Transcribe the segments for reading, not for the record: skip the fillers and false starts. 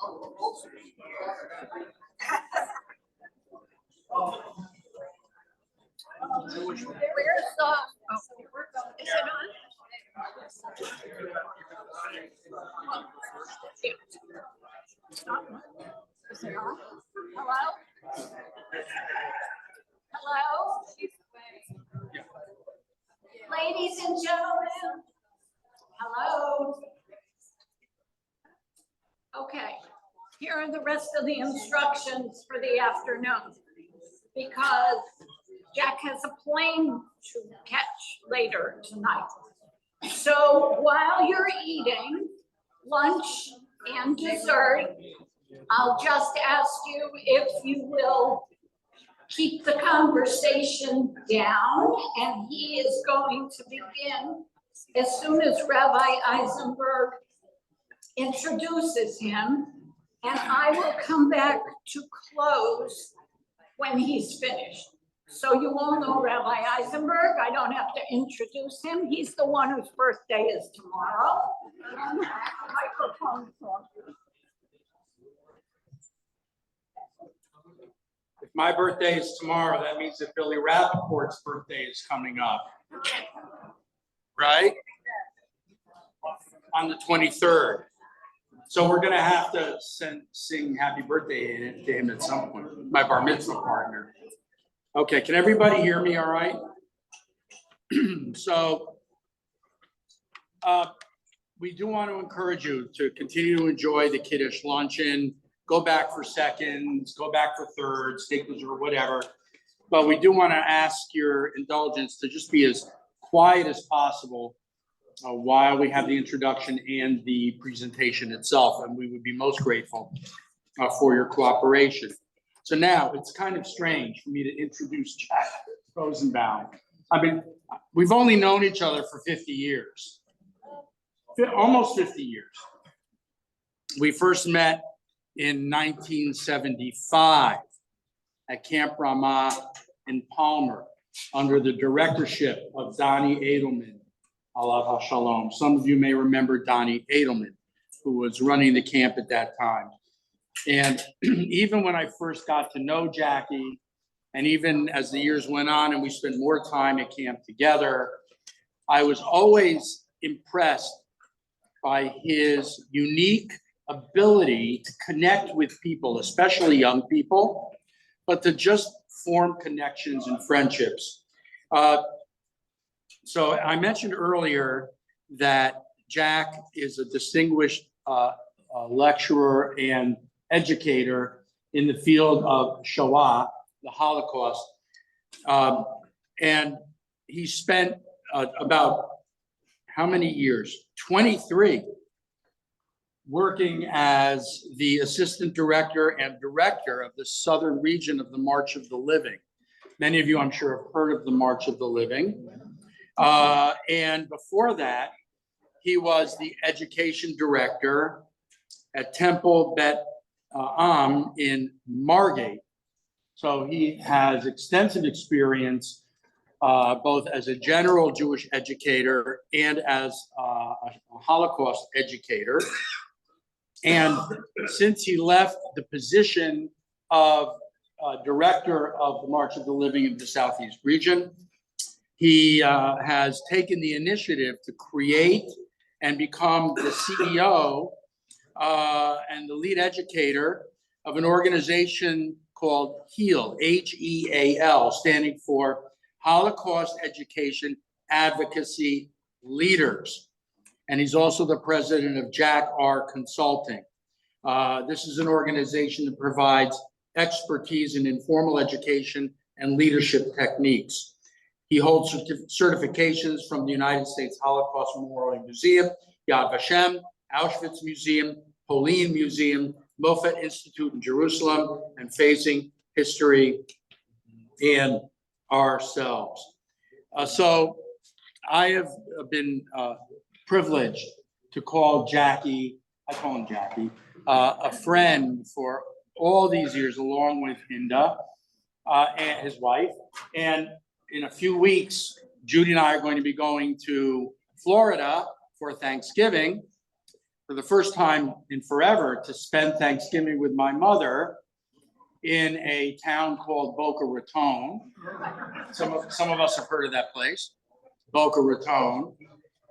Where's the, is it on? Is it on? Hello? Hello? Ladies and gentlemen, hello? Okay, here are the rest of the instructions for the afternoon, because Jack has a plane to catch later tonight. So while you're eating lunch and dessert, I'll just ask you if you will keep the conversation down, and he is going to begin as soon as Rabbi Eisenberg introduces him, and I will come back to close when he's finished. So you all know Rabbi Eisenberg. I don't have to introduce him. He's the one whose birthday is tomorrow. Microphone for you. If my birthday is tomorrow, that means that Billy Rappaport's birthday is coming up, right? On the 23rd. So we're gonna have to sing happy birthday to him at some point, my bar mitzvah partner. Okay, can everybody hear me all right? So we do want to encourage you to continue to enjoy the Kiddush luncheon. Go back for seconds, go back for thirds, take those or whatever. But we do want to ask your indulgence to just be as quiet as possible while we have the introduction and the presentation itself. And we would be most grateful for your cooperation. So now it's kind of strange for me to introduce Jack Rosenbaum. I mean, we've only known each other for 50 years, almost 50 years. We first met in 1975 at Camp Ramah in Palmer under the directorship of Donnie Edelman, Alav Sholom. Some of you may remember Donnie Edelman, who was running the camp at that time. And even when I first got to know Jackie, and even as the years went on and we spent more time at camp together, I was always impressed by his unique ability to connect with people, especially young people, but to just form connections and friendships. So I mentioned earlier that Jack is a distinguished lecturer and educator in the field of Shoah, the Holocaust. And he spent about how many years? 23 working as the assistant director and director of the southern region of the March of the Living. Many of you, I'm sure, have heard of the March of the Living. And before that, he was the education director at Temple Bet Am in Margate. So he has extensive experience both as a general Jewish educator and as a Holocaust educator. And since he left the position of director of the March of the Living in the Southeast region, he has taken the initiative to create and become the CEO and the lead educator of an organization called HEAL, H-E-A-L, standing for Holocaust Education Advocacy Leaders. And he's also the president of Jack R. Consulting. This is an organization that provides expertise in informal education and leadership techniques. He holds certifications from the United States Holocaust Memorial Museum, Yad Vashem, Auschwitz Museum, Polin Museum, Moffat Institute in Jerusalem, and Facing History and Ourselves. So I have been privileged to call Jackie, I call him Jackie, a friend for all these years, along with Hinda and his wife. And in a few weeks, Judy and I are going to be going to Florida for Thanksgiving. for the first time in forever to spend Thanksgiving with my mother in a town called Boca Raton. Some of us have heard of that place, Boca Raton.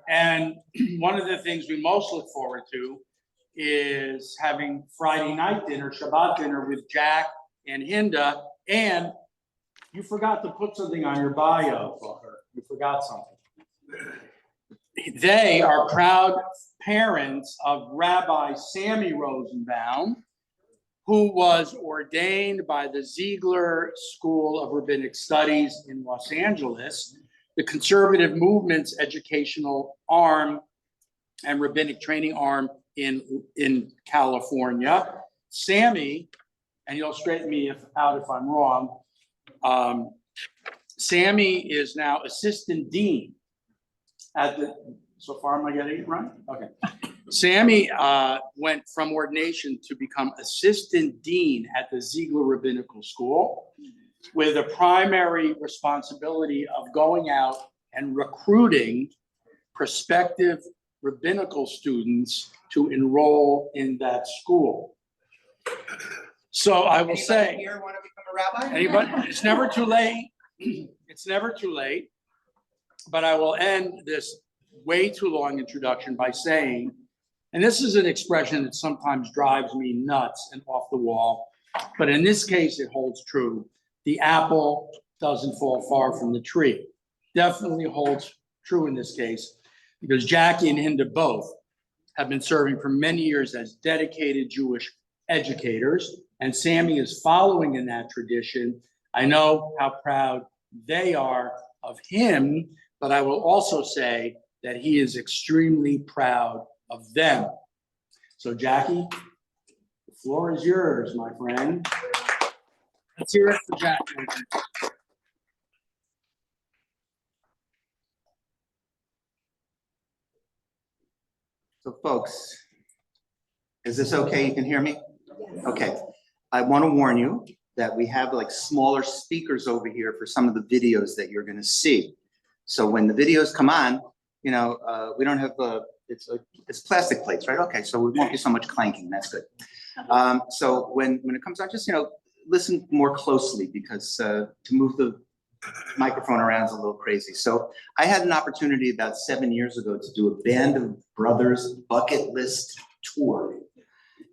And one of the things we most look forward to is having Friday night dinner, Shabbat dinner with Jack and Hinda. And you forgot to put something on your bio for her. You forgot something. They are proud parents of Rabbi Sammy Rosenbaum, who was ordained by the Ziegler School of Rabbinic Studies in Los Angeles, the conservative movement's educational arm and rabbinic training arm in California. Sammy, and you'll straighten me out if I'm wrong, Sammy is now assistant dean at the, so far am I getting it right? Okay. Sammy went from ordination to become assistant dean at the Ziegler Rabbinical School with a primary responsibility of going out and recruiting prospective rabbinical students to enroll in that school. So I will say, here want to become a rabbi? anybody, it's never too late. It's never too late. But I will end this way too long introduction by saying, and this is an expression that sometimes drives me nuts and off the wall, but in this case, it holds true. The apple doesn't fall far from the tree. Definitely holds true in this case, because Jackie and Hinda both have been serving for many years as dedicated Jewish educators, and Sammy is following in that tradition. I know how proud they are of him, but I will also say that he is extremely proud of them. So Jackie, the floor is yours, my friend. Let's hear it for Jackie. So folks, is this okay? You can hear me? Okay. I want to warn you that we have like smaller speakers over here for some of the videos that you're going to see. So when the videos come on, you know, we don't have it's plastic plates, right? Okay, so we won't be so much clanking. That's good. So when it comes on, just, you know, listen more closely, because to move the microphone around is a little crazy. So I had an opportunity about 7 years ago to do a Band of Brothers bucket list tour.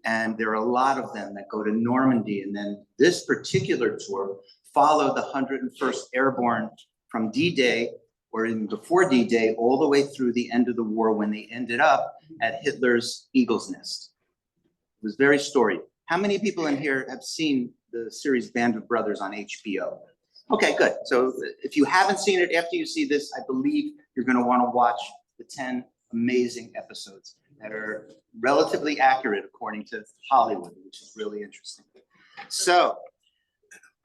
And there are a lot of them that go to Normandy. And then this particular tour followed the 101st Airborne from D-Day, or even before D-Day, all the way through the end of the war, when they ended up at Hitler's Eagle's Nest. It was very storied. How many people in here have seen the series Band of Brothers on HBO? Okay, good. So if you haven't seen it, after you see this, I believe you're going to want to watch the 10 amazing episodes that are relatively accurate according to Hollywood, which is really interesting. So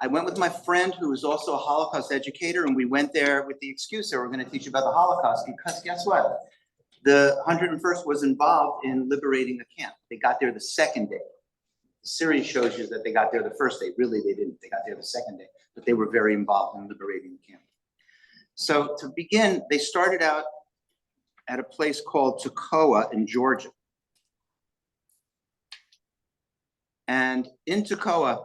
I went with my friend who is also a Holocaust educator, and we went there with the excuse that we're going to teach you about the Holocaust, because guess what? The 101st was involved in liberating a camp. They got there the second day. The series shows you that they got there the first day. Really, they didn't. They got there the second day, but they were very involved in liberating the camp. So to begin, they started out at a place called Tekoa in Georgia. And in Tekoa,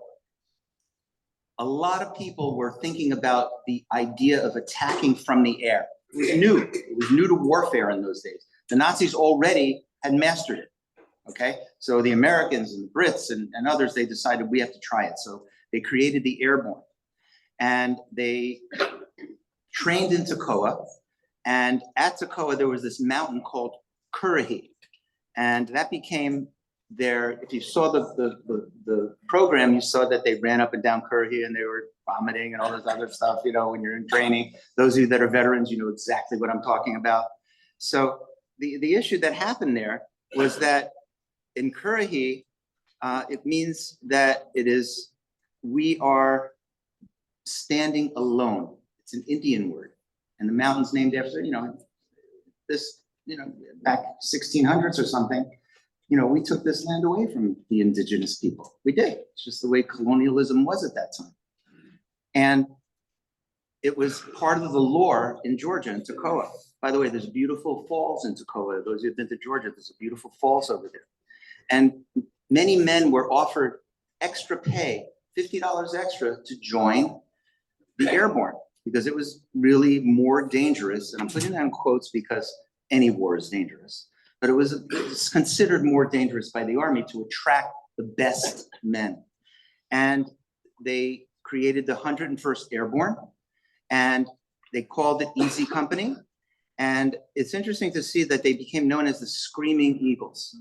a lot of people were thinking about the idea of attacking from the air. It was new. It was new to warfare in those days. The Nazis already had mastered it. Okay, so the Americans and the Brits and others, they decided we have to try it. So they created the airborne, and they trained in Tekoa. And at Tekoa, there was this mountain called Currahee, and that became their. If you saw the program, you saw that they ran up and down Currahee, and they were vomiting and all this other stuff. You know, when you're in training, those of you that are veterans, you know exactly what I'm talking about. So the issue that happened there was that in Currahee, it means that we are standing alone. It's an Indian word, and the mountain's named after, you know, this, you know, back 1600s or something. You know, we took this land away from the indigenous people. We did. It's just the way colonialism was at that time. And it was part of the lore in Georgia, in Tekoa. By the way, there's beautiful falls in Toccoa. Those who've been to Georgia, there's a beautiful falls over there. And many men were offered extra pay, $50 extra to join the airborne because it was really more dangerous. And I'm putting that in quotes because any war is dangerous, but it was considered more dangerous by the Army to attract the best men. And they created the 101st Airborne, and they called it Easy Company. And it's interesting to see that they became known as the Screaming Eagles.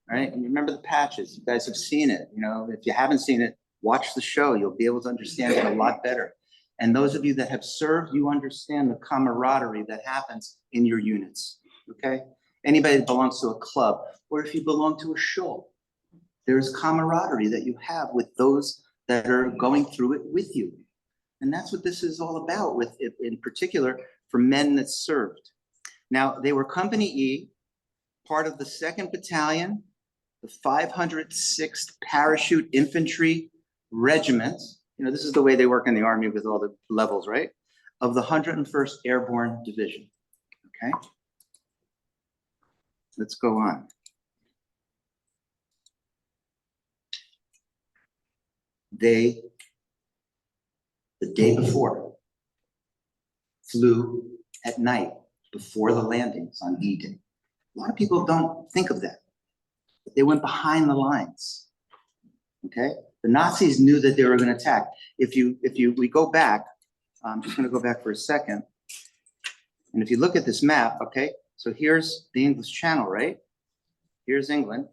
Right? And remember the patches. You guys have seen it. You know, if you haven't seen it, watch the show. You'll be able to understand it a lot better. And those of you that have served, you understand the camaraderie that happens in your units. Okay? Anybody that belongs to a club, or if you belong to a shul, there's camaraderie that you have with those that are going through it with you. And that's what this is all about, with it, in particular for men that served. Now, they were Company E, part of the 2nd Battalion, the 506th Parachute Infantry Regiment. You know, this is the way they work in the Army with all the levels, right? Of the 101st Airborne Division. Okay? Let's go on. They, the day before, flew at night before the landings on D-Day. A lot of people don't think of that. But they went behind the lines. Okay? The Nazis knew that they were going to attack. We go back, I'm just going to go back for a second. And if you look at this map, okay, so here's the English Channel, right? Here's England,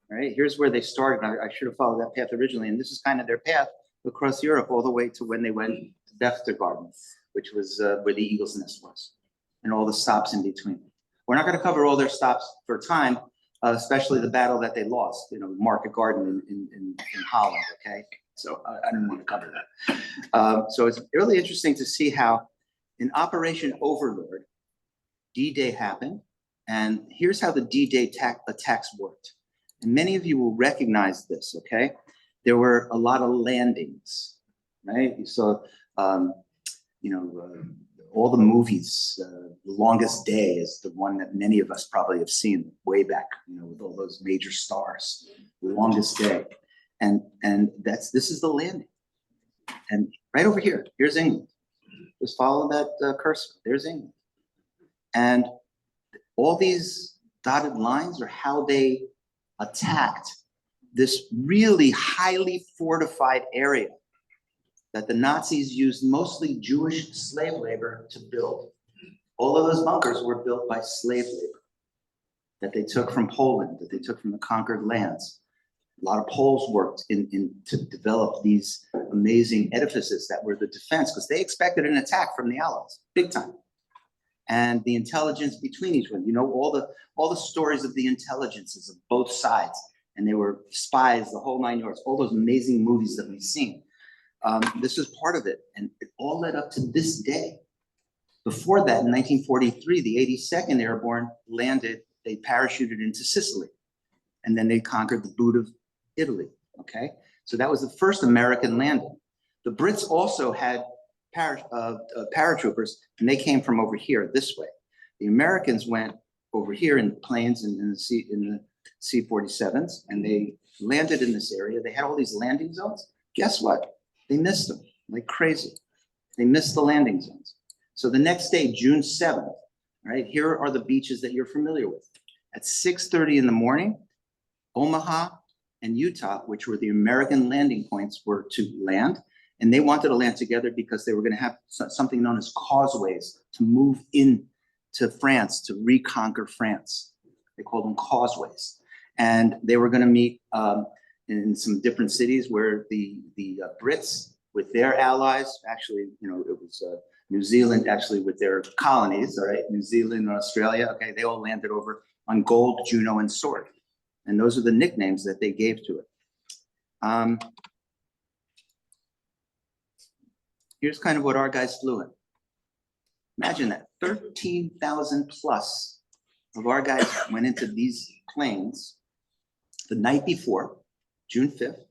right? Here's where they started. I should have followed that path originally. And this is kind of their path across Europe all the way to when they went to Berchtesgaden, which was where the Eagle's Nest was, and all the stops in between. We're not going to cover all their stops for time, especially the battle that they lost, you know, Market Garden in Holland, okay? So I didn't want to cover that. So it's really interesting to see how in Operation Overlord, D-Day happened, and here's how the D-Day attacks worked. And many of you will recognize this, okay? There were a lot of landings, right? You saw, all the movies, The Longest Day is the one that many of us probably have seen way back, you know, with all those major stars, The Longest Day. And this is the landing. And right over here, here's England. Just follow that cursor, there's England. And all these dotted lines are how they attacked this really highly fortified area that the Nazis used mostly Jewish slave labor to build. All of those bunkers were built by slave labor that they took from Poland, that they took from the conquered lands. A lot of Poles worked to develop these amazing edifices that were the defense, because they expected an attack from the Allies, big time. And the intelligence between each one, you know, all the stories of the intelligences of both sides, and they were spies, the whole 9 yards, all those amazing movies that we've seen. This is part of it, and it all led up to this day. Before that, in 1943, the 82nd Airborne landed, they parachuted into Sicily, and then they conquered the boot of Italy, okay? So that was the first American landing. The Brits also had paratroopers, and they came from over here, this way. The Americans went over here in the planes and in the C-47s, and they landed in this area. They had all these landing zones. Guess what? They missed them like crazy. They missed the landing zones. So the next day, June 7th, right, here are the beaches that you're familiar with. At 6:30 in the morning, Omaha and Utah, which were the American landing points, were to land. And they wanted to land together because they were going to have something known as causeways to move into France, to reconquer France. They called them causeways. And they were going to meet in some different cities where the Brits with their allies, actually, you know, it was New Zealand actually with their colonies, all right, New Zealand and Australia, okay, they all landed over on Gold, Juno, and Sword. And those are the nicknames that they gave to it. Here's kind of what our guys flew in. Imagine that, 13,000 plus of our guys went into these planes the night before, June 5th,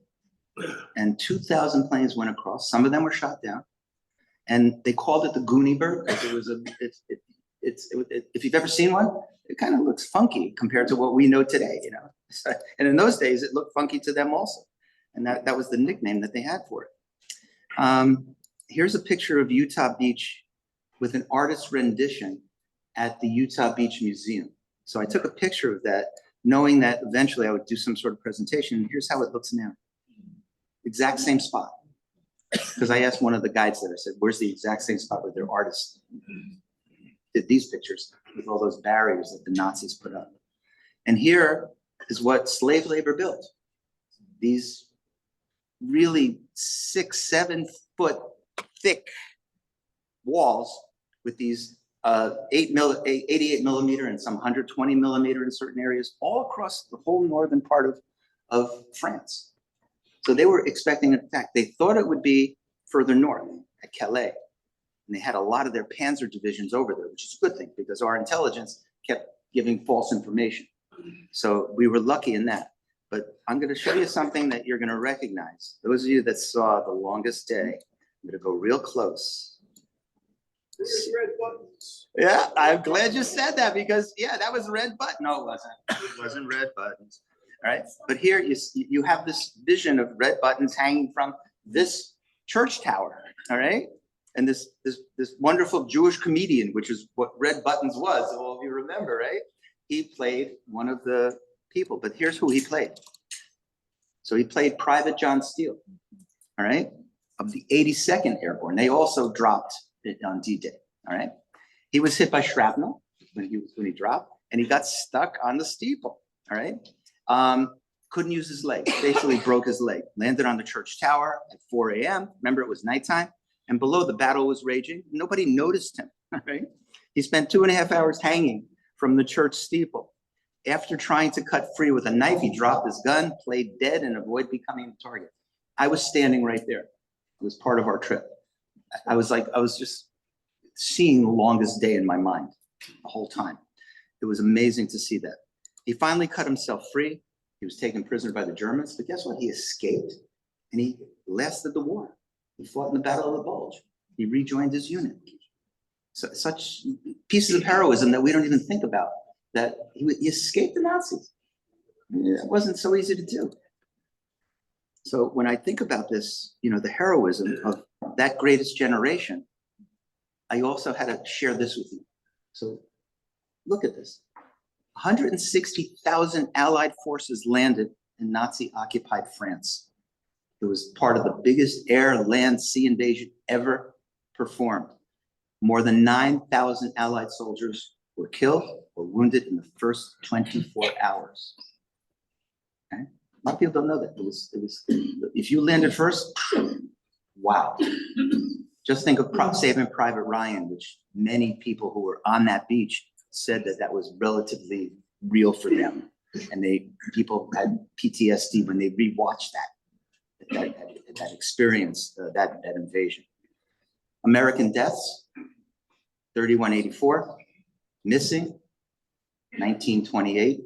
and 2,000 planes went across. Some of them were shot down, and they called it the Goonie Bird because if you've ever seen one, it kind of looks funky compared to what we know today, you know? So, and in those days, it looked funky to them also. And that was the nickname that they had for it. Here's a picture of Utah Beach with an artist's rendition at the Utah Beach Museum. So I took a picture of that, knowing that eventually I would do some sort of presentation. Here's how it looks now. Exact same spot. Because I asked one of the guides there, I said, where's the exact same spot where their artist did these pictures with all those barriers that the Nazis put up. And here is what slave labor built. These really 6-7 foot thick walls with these 88 millimeter and some 120 millimeter in certain areas, all across the whole northern part of France. So they were expecting, in fact, they thought it would be further north at Calais. And they had a lot of their panzer divisions over there, which is a good thing because our intelligence kept giving false information. So we were lucky in that. But I'm going to show you something that you're going to recognize. Those of you that saw The Longest Day, I'm going to go real close. Red buttons. Yeah, I'm glad you said that because, yeah, that was red button. No, it wasn't. It wasn't red buttons. All right. But here you have this vision of red buttons hanging from this church tower. All right. And this wonderful Jewish comedian, which is what Red Buttons was, all of you remember, right? He played one of the people, but here's who he played. So he played Private John Steele, all right, of the 82nd Airborne. They also dropped it on D-Day, all right? He was hit by shrapnel when he dropped, and he got stuck on the steeple, all right? Couldn't use his leg, basically broke his leg. Landed on the church tower at 4 a.m. Remember, it was nighttime. And below, the battle was raging. Nobody noticed him, right? He spent 2.5 hours hanging from the church steeple. After trying to cut free with a knife, he dropped his gun, played dead, and avoided becoming a target. I was standing right there. It was part of our trip. I was just seeing The Longest Day in my mind the whole time. It was amazing to see that. He finally cut himself free. He was taken prisoner by the Germans, but guess what? He escaped, and he lasted the war. He fought in the Battle of the Bulge. He rejoined his unit. So, such pieces of heroism that we don't even think about, that he escaped the Nazis. It wasn't so easy to do. So when I think about this, you know, the heroism of that greatest generation, I also had to share this with you. So look at this. 160,000 Allied forces landed in Nazi-occupied France. It was part of the biggest air, land, sea invasion ever performed. More than 9,000 Allied soldiers were killed or wounded in the first 24 hours. Okay? A lot of people don't know that. It was if you landed first, wow. Just think of Saving Private Ryan, which many people who were on that beach said that was relatively real for them. And people had PTSD when they rewatched that experience, that invasion. American deaths, 3,184. Missing, 1928,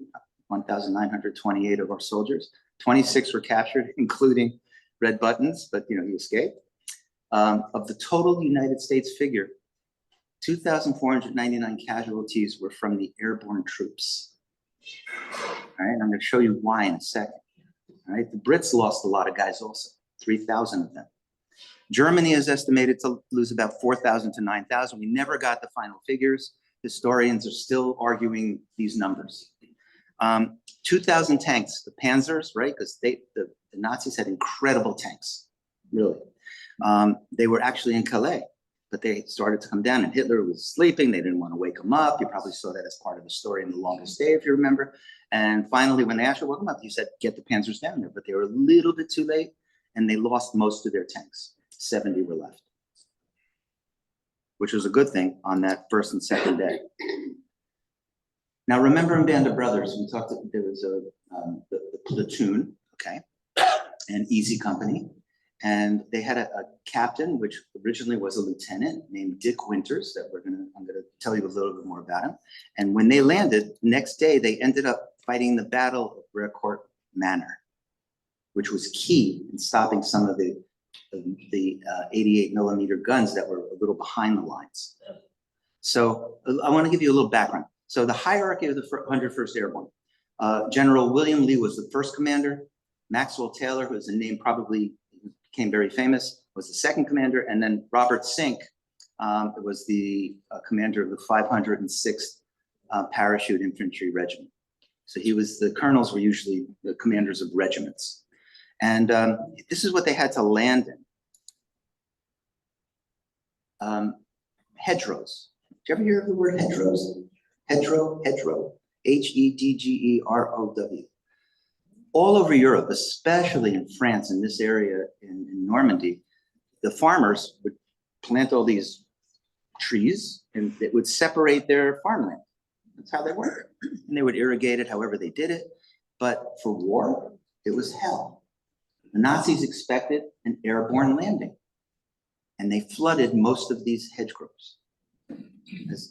1,928 of our soldiers. 26 were captured, including Red Buttons, but he escaped. Of the total United States figure, 2,499 casualties were from the airborne troops. All right, I'm going to show you why in a second. All right, the Brits lost a lot of guys also, 3,000 of them. Germany is estimated to lose about 4,000 to 9,000. We never got the final figures. Historians are still arguing these numbers. 2,000 tanks, the Panzers, right? Because the Nazis had incredible tanks, really. They were actually in Calais, but they started to come down, and Hitler was sleeping. They didn't want to wake him up. You probably saw that as part of the story in The Longest Day, if you remember. And finally, when they actually woke him up, he said, get the Panzers down there. But they were a little bit too late, and they lost most of their tanks. 70 were left, which was a good thing on that first and second day. Now, remember in Band of Brothers, we talked, there was the platoon, okay, and Easy Company. And they had a captain, which originally was a lieutenant named Dick Winters, that I'm gonna tell you a little bit more about him. And when they landed, next day, they ended up fighting the Battle of Brecourt Manor, which was key in stopping some of the 88 millimeter guns that were a little behind the lines. So I want to give you a little background. So the hierarchy of the 101st Airborne. General William Lee was the first commander. Maxwell Taylor, who is a name probably became very famous, was the second commander. And then Robert Sink was the commander of the 506th Parachute Infantry Regiment. So the colonels were usually the commanders of regiments. And this is what they had to land in. Hedgerows. Did you ever hear of the word hedgerows? Hedgerow, Hedgerow. All over Europe, especially in France, in this area in Normandy, the farmers would plant all these trees and it would separate their farmland. That's how they worked. And they would irrigate it however they did it. But for war, it was hell. The Nazis expected an airborne landing. And they flooded most of these hedgerows,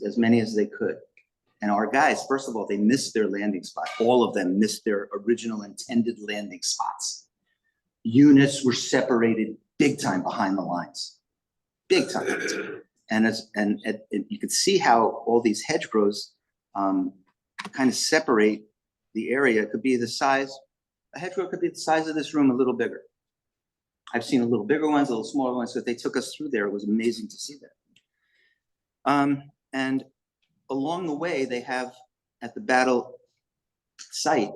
as many as they could. And our guys, first of all, they missed their landing spot. All of them missed their original intended landing spots. Units were separated big time behind the lines, big time. And you could see how all these hedgerows kind of separate the area. It could be the size, a hedgerow could be the size of this room, a little bigger. I've seen a little bigger ones, a little smaller ones. So they took us through there. It was amazing to see that. And along the way, they have at the battle site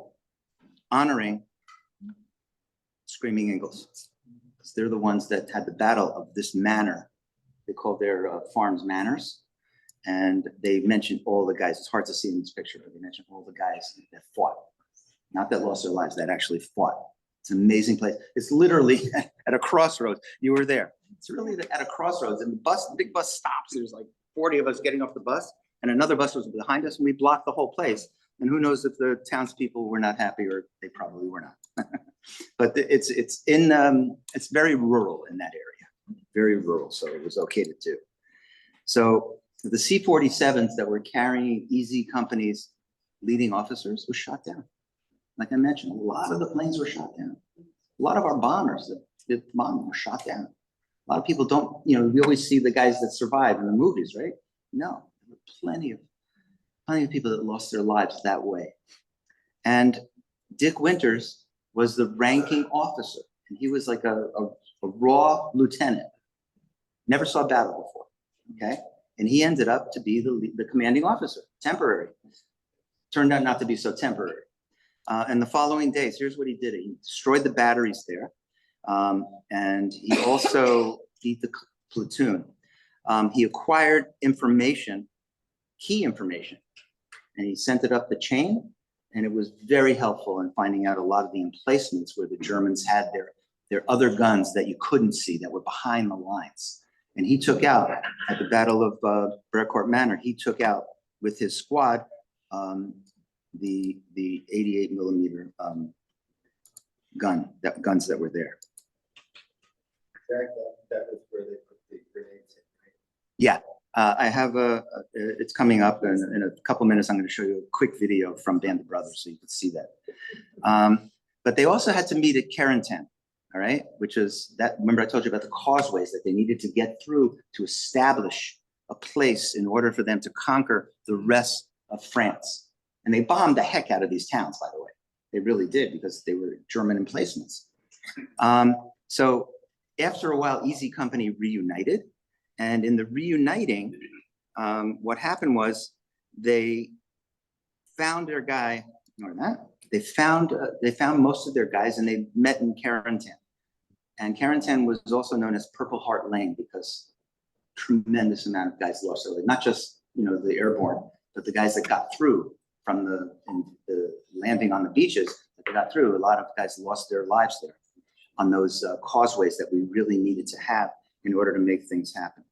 honoring Screaming Eagles. They're the ones that had the battle of this manor. They call their farms manors. And they mentioned all the guys. It's hard to see in this picture, but they mentioned all the guys that fought. Not that lost their lives, that actually fought. It's an amazing place. It's literally at a crossroads. You were there. It's really at a crossroads, and the big bus stops. There's like 40 of us getting off the bus, and another bus was behind us, and we blocked the whole place. And who knows if the townspeople were not happy, or they probably were not. But it's very rural in that area, very rural. So it was okay to do. So the C-47s that were carrying Easy Company's leading officers was shot down. Like I mentioned, a lot of the planes were shot down. A lot of our bombers, the bombers were shot down. A lot of people don't, we always see the guys that survive in the movies, right? No, there were plenty of people that lost their lives that way. And Dick Winters was the ranking officer, and he was like a raw lieutenant. Never saw battle before, okay? And he ended up to be the commanding officer, temporary. Turned out not to be so temporary. And the following days, here's what he did. He destroyed the batteries there. And he also beat the platoon. He acquired information, key information, and he sent it up the chain. And it was very helpful in finding out a lot of the emplacements where the Germans had their other guns that you couldn't see that were behind the lines. And he took out, at the Battle of Brecourt Manor, he took out with his squad the 88 millimeter guns that were there. That was where they put the grenades in, right? Yeah, I have it's coming up in a couple minutes. I'm going to show you a quick video from Band of Brothers so you can see that. But they also had to meet at Carentan, all right, which is that, remember I told you about the causeways that they needed to get through to establish a place in order for them to conquer the rest of France. And they bombed the heck out of these towns, by the way. They really did, because they were German emplacements. So after a while, Easy Company reunited. And in the reuniting, what happened was they found their guy, ignore that. They found most of their guys, and they met in Carentan. And Carentan was also known as Purple Heart Lane, because tremendous amount of guys lost their lives. Not just the airborne, but the guys that got through from the landing on the beaches that they got through. A lot of guys lost their lives there on those causeways that we really needed to have in order to make things happen.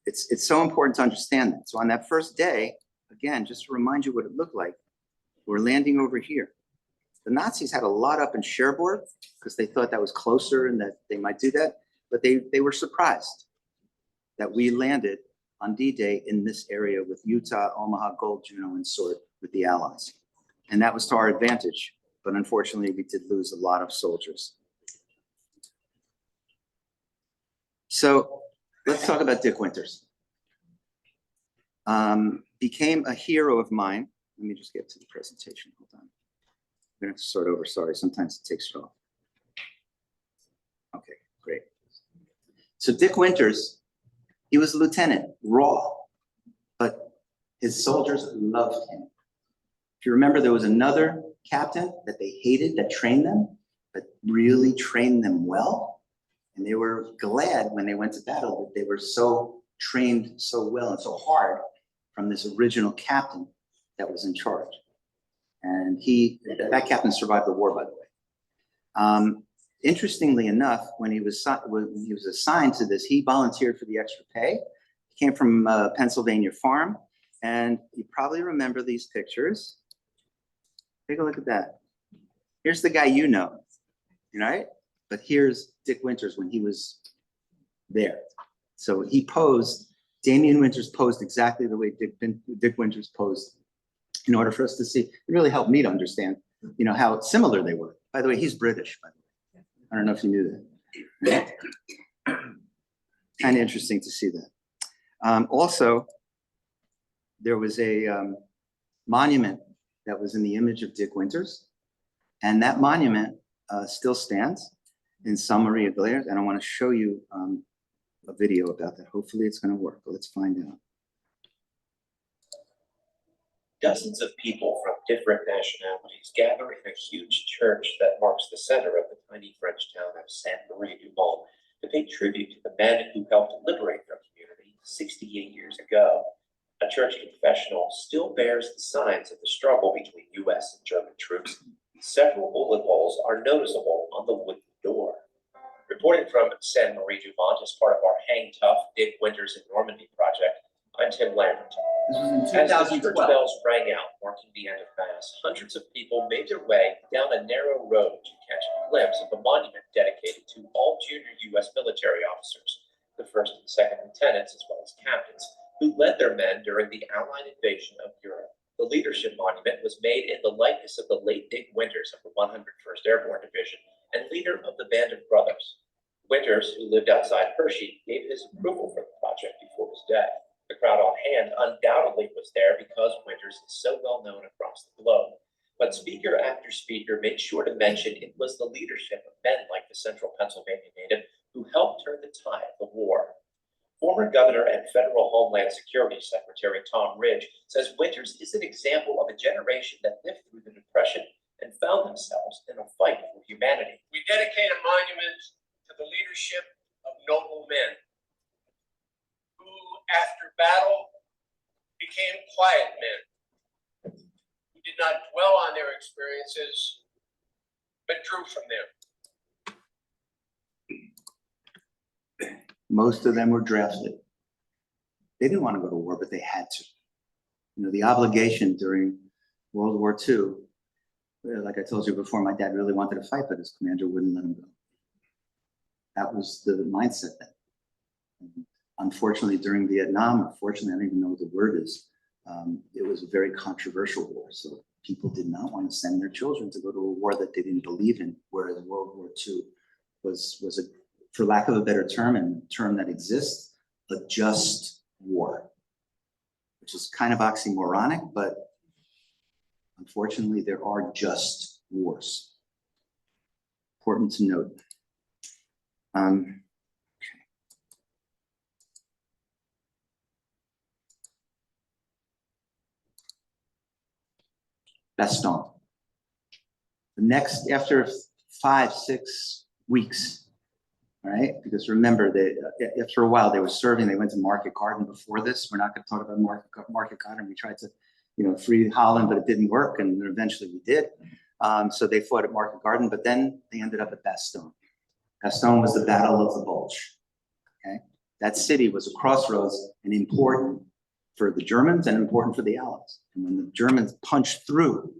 It's so important to understand that. So on that first day, again, just to remind you what it looked like, we're landing over here. The Nazis had a lot up in Cherbourg because they thought that was closer and that they might do that, but they were surprised that we landed on D-Day in this area with Utah, Omaha, Gold, Juno, and Sword with the Allies. And that was to our advantage, but unfortunately we did lose a lot of soldiers. So let's talk about Dick Winters. became a hero of mine. Let me just get to the presentation. Hold on. I'm gonna have to start over. Sorry, sometimes it takes it off. Okay, great. So Dick Winters, he was a lieutenant, raw, but his soldiers loved him. If you remember, there was another captain that they hated that trained them, but really trained them well. And they were glad when they went to battle that they were so trained so well and so hard from this original captain that was in charge. And that captain survived the war, by the way. Interestingly enough, when he was assigned to this, he volunteered for the extra pay. He came from a Pennsylvania farm, and you probably remember these pictures. Take a look at that. Here's the guy you know, right? But here's Dick Winters when he was there. So he posed, Damian Winters posed exactly the way Dick Winters posed in order for us to see. It really helped me to understand, how similar they were. By the way, he's British, by the way. I don't know if you knew that. Kind of interesting to see that. Also, there was a monument that was in the image of Dick Winters, and that monument still stands in San Maria Glare, and I want to show you a video about that. Hopefully it's going to work, but let's find out. Dozens of people from different nationalities gather in a huge church that marks the center of the tiny French town of Saint-Marie-du-Mont to pay tribute to the men who helped liberate their community 68 years ago. A church confessional still bears the signs of the struggle between U.S. and German troops. Several bullet holes are noticeable on the wooden door. Reporting from Saint-Marie-du-Mont as part of our Hang Tough, Dick Winters in Normandy project, I'm Tim Lambert. This was in As the church 2012. bells rang out, marking the end of Mass, hundreds of people made their way down a narrow road to catch a glimpse of the monument dedicated to all junior U.S. military officers, the first and second lieutenants, as well as captains, who led their men during the Allied invasion of Europe. The leadership monument was made in the likeness of the late Dick Winters of the 101st Airborne Division and leader of the Band of Brothers. Winters, who lived outside Hershey, gave his approval for the project before his death. The crowd on hand undoubtedly was there because Winters is so well known across the globe. But speaker after speaker made sure to mention it was the leadership of men like the Central Pennsylvania native who helped turn the tide of the war. Former Governor and Federal Homeland Security Secretary Tom Ridge says Winters is an example of a generation that lived through the Depression and found themselves in a fight for humanity. We dedicate a monument to the leadership of noble men who, after battle, became quiet men who did not dwell on their experiences, but drew from them. Most of them were drafted. They didn't want to go to war, but they had to. The obligation during World War II, like I told you before, my dad really wanted to fight, but his commander wouldn't let him go. That was the mindset then. And unfortunately, during Vietnam, or fortunately, I don't even know what the word is, it was a very controversial war. So people did not want to send their children to go to a war that they didn't believe in, whereas World War II was a, for lack of a better term, and a term that exists, a just war, which is kind of oxymoronic, but unfortunately, there are just wars. Important to note. Okay. Bastogne. The next, after 5-6 weeks, all right? Because remember that after a while they were serving, they went to Market Garden before this. We're not going to talk about Market Garden. We tried to, free Holland, but it didn't work, and then eventually we did. So they fought at Market Garden, but then they ended up at Bastogne. Bastogne was the Battle of the Bulge. Okay, that city was a crossroads and important for the Germans and important for the Allies. And when the Germans punched through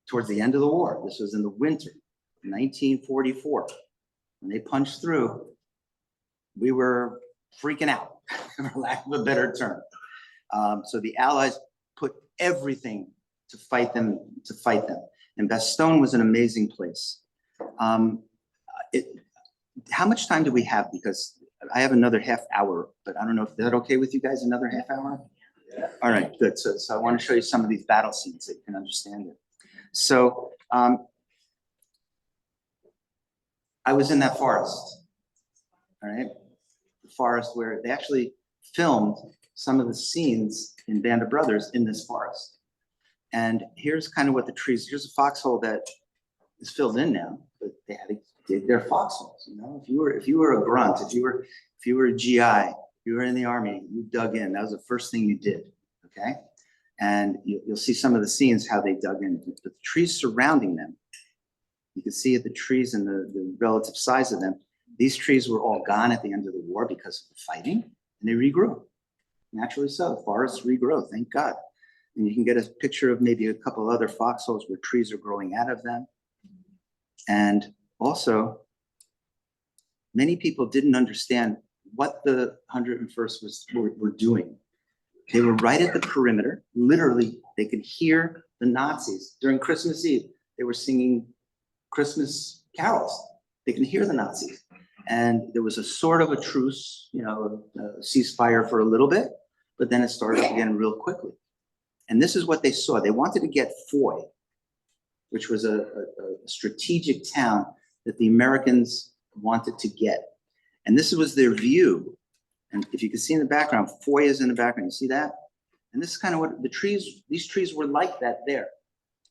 towards the end of the war, this was in the winter of 1944. When they punched through, we were freaking out, for lack of a better term. So the Allies put everything to fight them. And Bastogne was an amazing place. How much time do we have? Because I have another half hour, but I don't know if that's okay with you guys, another half hour? All right, good. So I want to show you some of these battle scenes so you can understand it. So I was in that forest, all right? The forest where they actually filmed some of the scenes in Band of Brothers in this forest. And here's kind of what the trees, here's a foxhole that is filled in now, but they had to dig their foxholes, you know? If you were a grunt, if you were a GI, you were in the army, you dug in. That was the first thing you did, okay? And you'll see some of the scenes how they dug in. The trees surrounding them, you can see the trees and the relative size of them. These trees were all gone at the end of the war because of the fighting, and they regrew. Naturally so, forests regrow, thank God. And you can get a picture of maybe a couple other foxholes where trees are growing out of them. And also, many people didn't understand what the 101st were doing. They were right at the perimeter. Literally, they could hear the Nazis. During Christmas Eve, they were singing Christmas carols. They can hear the Nazis. And there was a sort of a truce, you know, a ceasefire for a little bit, but then it started up again real quickly. And this is what they saw. They wanted to get Foy, which was a strategic town that the Americans wanted to get. And this was their view. And if you can see in the background, Foy is in the background, you see that? And this is kind of what these trees were like that there,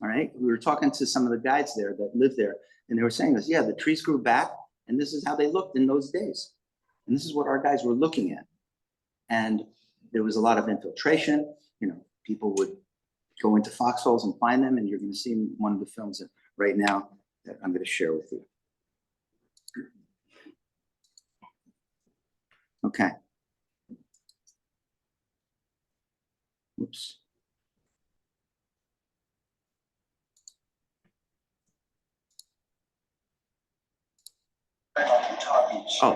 all right? We were talking to some of the guides there that lived there, and they were saying this, yeah, the trees grew back, and this is how they looked in those days. And this is what our guys were looking at. And there was a lot of infiltration, you know, people would go into foxholes and find them, and you're gonna see in one of the films that right now that I'm gonna share with you. Okay. Oops. Oh.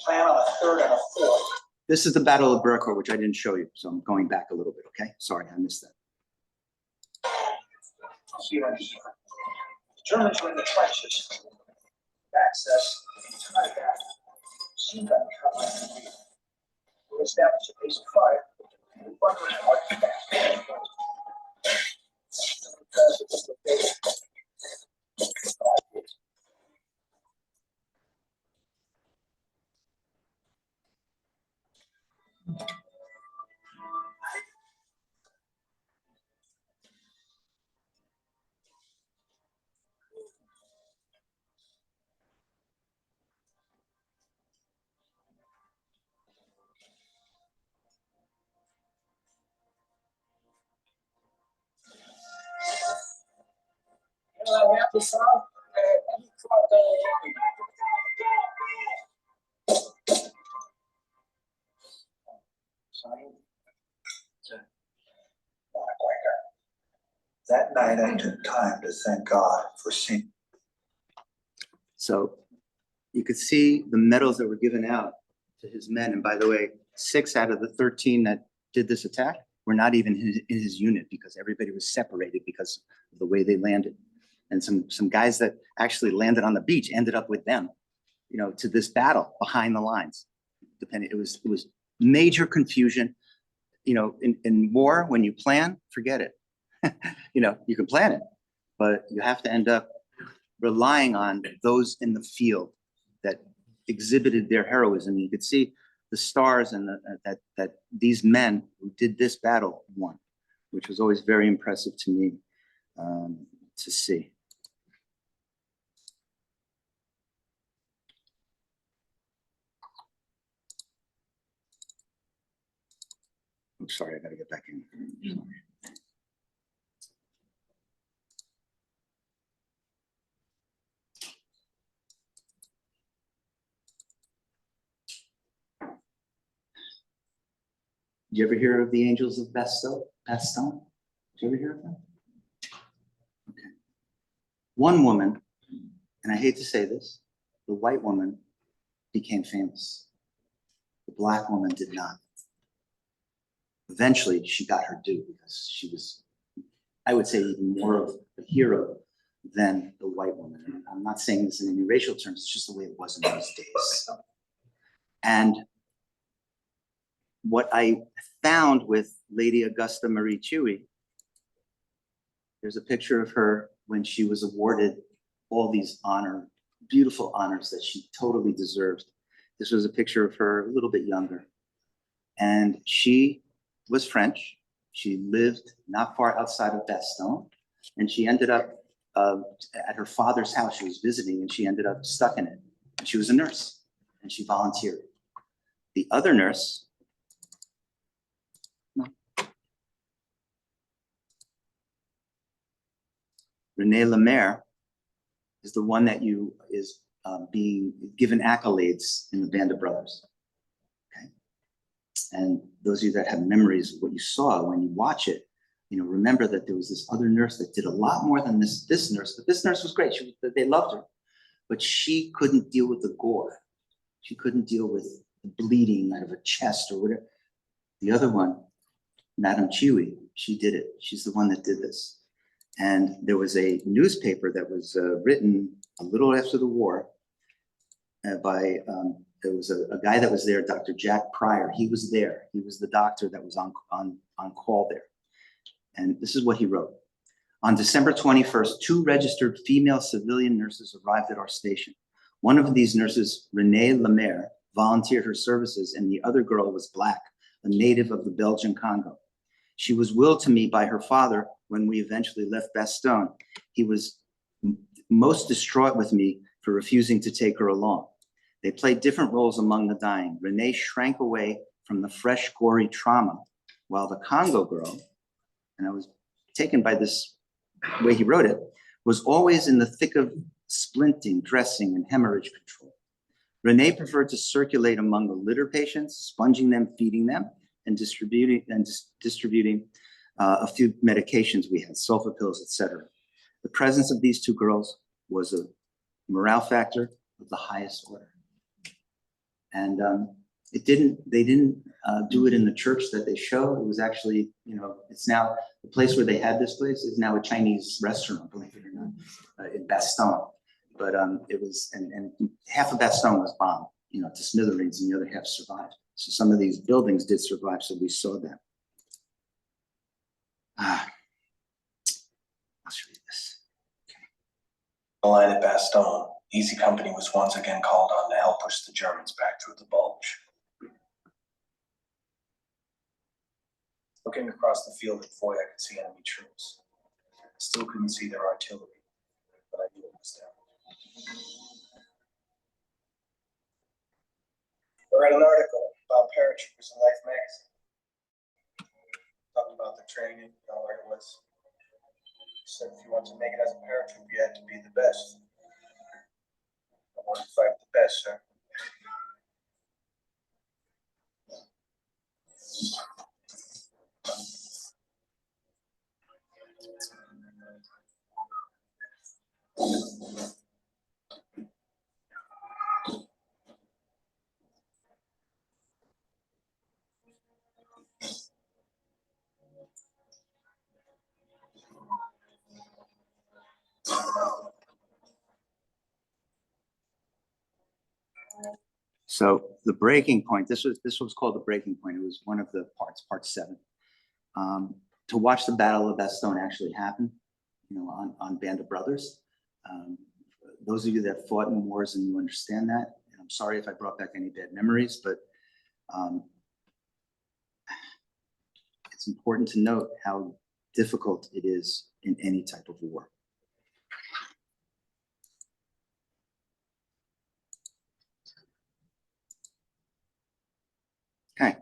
Plan on a third and a fourth. This is the Battle of Burcourt, which I didn't show you, so I'm going back a little bit, okay? Sorry, I missed that. Here and here. The Germans were in the trenches. Access to my back. See them coming. We established a base of fire. The front was hard to back. Because it was the base. That night I took time to thank God for seeing. So you could see the medals that were given out to his men. And by the way, 6 out of the 13 that did this attack were not even in his unit because everybody was separated because of the way they landed. And some guys that actually landed on the beach ended up with them, you know, to this battle behind the lines. Depending, it was major confusion. You know, in war, when you plan, forget it. You know, you can plan it, but you have to end up relying on those in the field that exhibited their heroism. You could see the stars and that these men who did this battle won, which was always very impressive to me to see. I'm sorry, I gotta get back in. Sorry. Did you ever hear of the Angels of Bastogne? Did you ever hear of them? Okay. One woman, and I hate to say this, the white woman became famous. The black woman did not. Eventually, she got her due because she was, I would say, even more of a hero than the white woman. And I'm not saying this in any racial terms, it's just the way it was in those days. And what I found with Lady Augusta Marie Chewy, there's a picture of her when she was awarded all these beautiful honors that she totally deserved. This was a picture of her a little bit younger. And she was French. She lived not far outside of Bastogne. And she ended up at her father's house. She was visiting and she ended up stuck in it. And she was a nurse and she volunteered. The other nurse, Renee Lemaire, is the one that is being given accolades in the Band of Brothers. Okay, and those of you that have memories of what you saw when you watch it, remember that there was this other nurse that did a lot more than this nurse. But this nurse was great. They loved her, but she couldn't deal with the gore. She couldn't deal with the bleeding out of her chest or whatever. The other one, Madame Chewy, she did it. She's the one that did this. And there was a newspaper that was written a little after the war by, there was a guy that was there, Dr. Jack Pryor. He was there. He was the doctor that was on call there. And this is what he wrote. On December 21st, 2 registered female civilian nurses arrived at our station. One of these nurses, Renee Lemaire, volunteered her services, and the other girl was Black, a native of the Belgian Congo. She was willed to me by her father when we eventually left Bastogne. He was most distraught with me for refusing to take her along. They played different roles among the dying. Renee shrank away from the fresh, gory trauma, while the Congo girl, and I was taken by this way he wrote it, was always in the thick of splinting, dressing, and hemorrhage control. Renee preferred to circulate among the litter patients, sponging them, feeding them, and distributing a few medications we had, sulfa pills, etc. The presence of these 2 girls was a morale factor of the highest order. And they didn't do it in the church that they show. It was actually, it's now the place where they had this place is now a Chinese restaurant, believe it or not, in Bastogne. But it was, and half of Bastogne was bombed, to smithereens, and the other half survived. So some of these buildings did survive, so we saw that. Let's read this. The line at Bastogne, Easy Company was once again called on to help push the Germans back through the bulge. Looking across the field at Foy, I could see enemy troops. I still couldn't see their artillery, but I knew it was there. I read an article about paratroopers in Life magazine. Talking about the training, how hard it was. Said if you want to make it as a paratrooper, you had to be the best. I want to fight the best, sir. So the breaking point, this was called the breaking point. It was one of the parts, part 7. To watch the Battle of Bastogne actually happen, on Band of Brothers. Those of you that fought in wars and you understand that, and I'm sorry if I brought back any bad memories, but it's important to note how difficult it is in any type of war. Okay.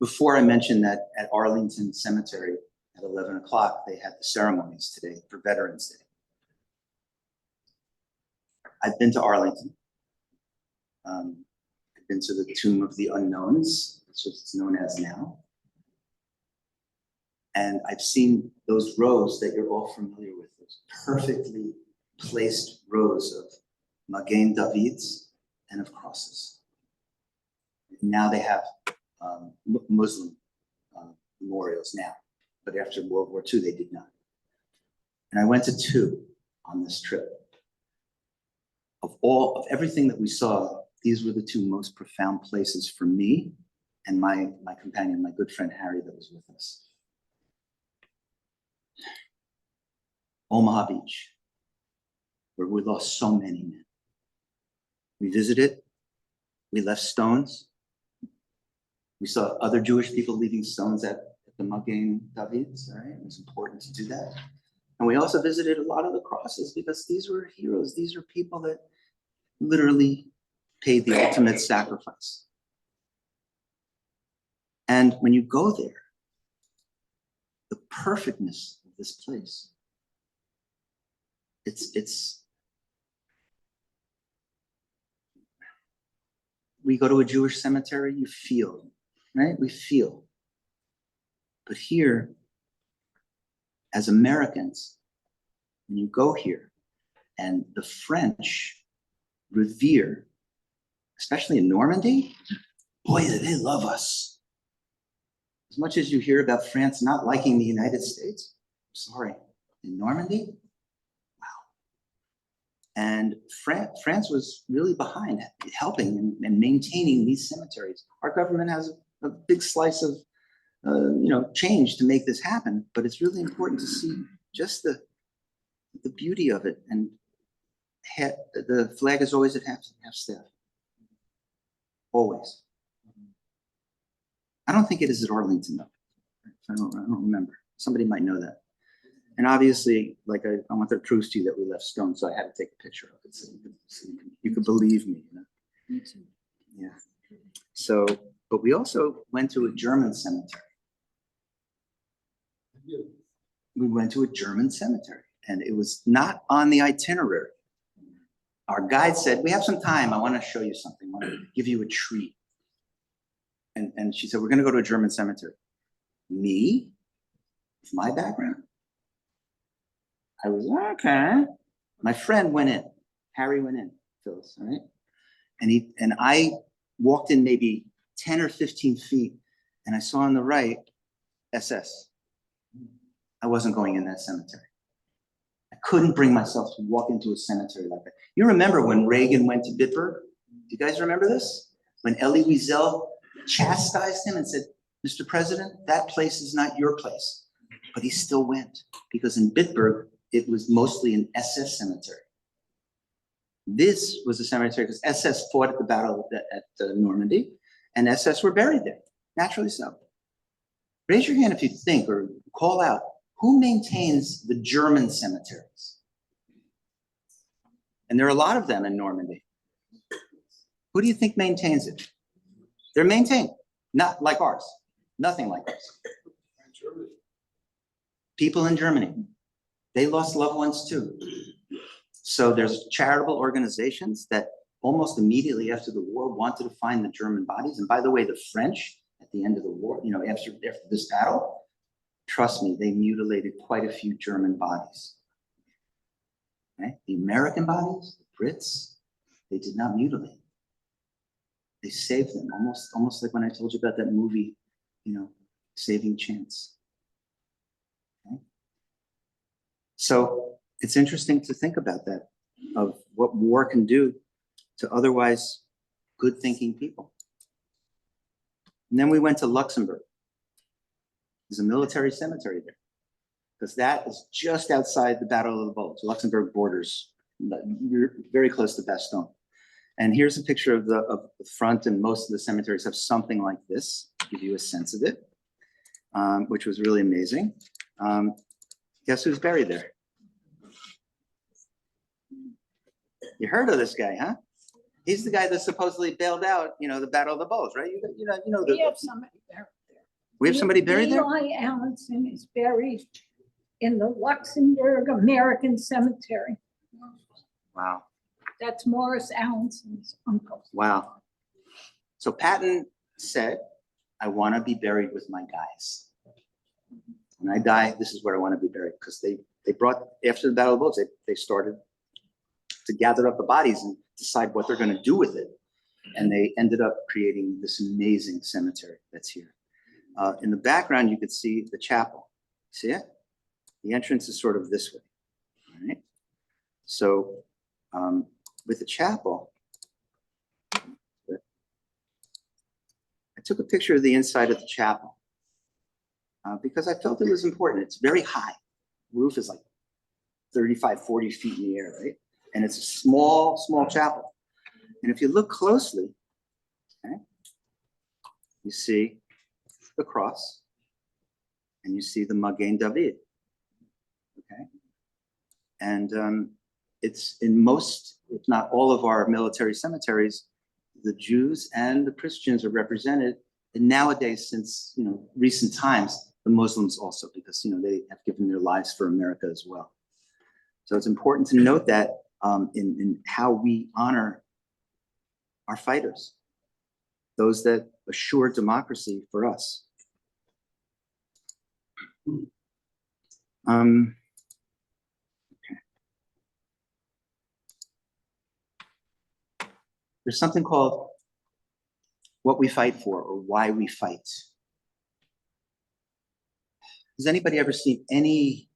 Before I mentioned that at Arlington Cemetery at 11 o'clock, they had the ceremonies today for Veterans Day. I've been to Arlington. I've been to the Tomb of the Unknowns. That's what it's known as now. And I've seen those rows that you're all familiar with, those perfectly placed rows of Magen Davids and of crosses. Now they have Muslim memorials now, but after World War II, they did not. And I went to 2 on this trip. Of everything that we saw, these were the two most profound places for me and my companion, my good friend Harry, that was with us. Omaha Beach, where we lost so many men. We visited, we left stones. We saw other Jewish people leaving stones at the Magen David's, right? It was important to do that. And we also visited a lot of the crosses because these were heroes. These are people that literally paid the ultimate sacrifice. And when you go there, the perfectness of this place, we go to a Jewish cemetery, you feel, right? We feel. But here, as Americans, when you go here, and the French revere, especially in Normandy, boy, do they love us. As much as you hear about France not liking the United States, sorry, in Normandy, wow. And France was really behind helping and maintaining these cemeteries. Our government has a big slice of change to make this happen, but it's really important to see just the beauty of it. And the flag is always at half staff, always. I don't think it is at Arlington though. I don't remember. Somebody might know that. And obviously, like I want to prove to you that we left stone, so I had to take a picture of it so you could believe me. Me too. Yeah. So, but we also went to a German cemetery. We went to a German cemetery, and it was not on the itinerary. Our guide said, "We have some time. I want to show you something. I want to give you a treat." And she said, "We're going to go to a German cemetery." Me, with my background, I was okay. My friend went in. Harry went in. Phyllis, all right? And I walked in maybe 10 or 15 feet, and I saw on the right SS. I wasn't going in that cemetery. I couldn't bring myself to walk into a cemetery like that. You remember when Reagan went to Bitburg? Do you guys remember this? When Elie Wiesel chastised him and said, "Mr. President, that place is not your place." But he still went because in Bitburg, it was mostly an SS cemetery. This was a cemetery because SS fought at the battle at Normandy, and SS were buried there, naturally so. Raise your hand if you think or call out, who maintains the German cemeteries? And there are a lot of them in Normandy. Who do you think maintains it? They're maintained, not like ours, nothing like ours. People in Germany, they lost loved ones too. So there's charitable organizations that almost immediately after the war wanted to find the German bodies. And by the way, the French at the end of the war, after this battle, trust me, they mutilated quite a few German bodies. Right? The American bodies, the Brits, they did not mutilate. They saved them, almost like when I told you about that movie, Saving Chance. Okay? So it's interesting to think about that, of what war can do to otherwise good thinking people. And then we went to Luxembourg. There's a military cemetery there because that is just outside the Battle of the Bulge. Luxembourg borders, you're very close to Bastogne. And here's a picture of the front, and most of the cemeteries have something like this, to give you a sense of it, which was really amazing. Guess who's buried there? You heard of this guy, huh? He's the guy that supposedly bailed out, the Battle of the Bulge, right? We have somebody buried there. We have somebody buried there? Eli Allenson is buried in the Luxembourg American Cemetery. Wow. That's Morris Allenson's uncle. Wow. So Patton said, "I want to be buried with my guys. When I die, this is where I want to be buried." Because they brought, after the Battle of the Bulge, they started to gather up the bodies and decide what they're going to do with it. And they ended up creating this amazing cemetery that's here. In the background, you could see the chapel. See it? The entrance is sort of this way. All right. So with the chapel, took a picture of the inside of the chapel because I felt it was important. It's very high. Roof is like 35, 40 feet in the air, right? And it's a small, small chapel. And if you look closely, okay, you see the cross and you see the Magen David, okay? And it's in most, if not all of our military cemeteries, the Jews and the Christians are represented. And nowadays, since, recent times, the Muslims also, because, they have given their lives for America as well. So it's important to note that in how we honor our fighters, those that assure democracy for us. Okay. There's something called what we fight for or why we fight. Has anybody ever seen any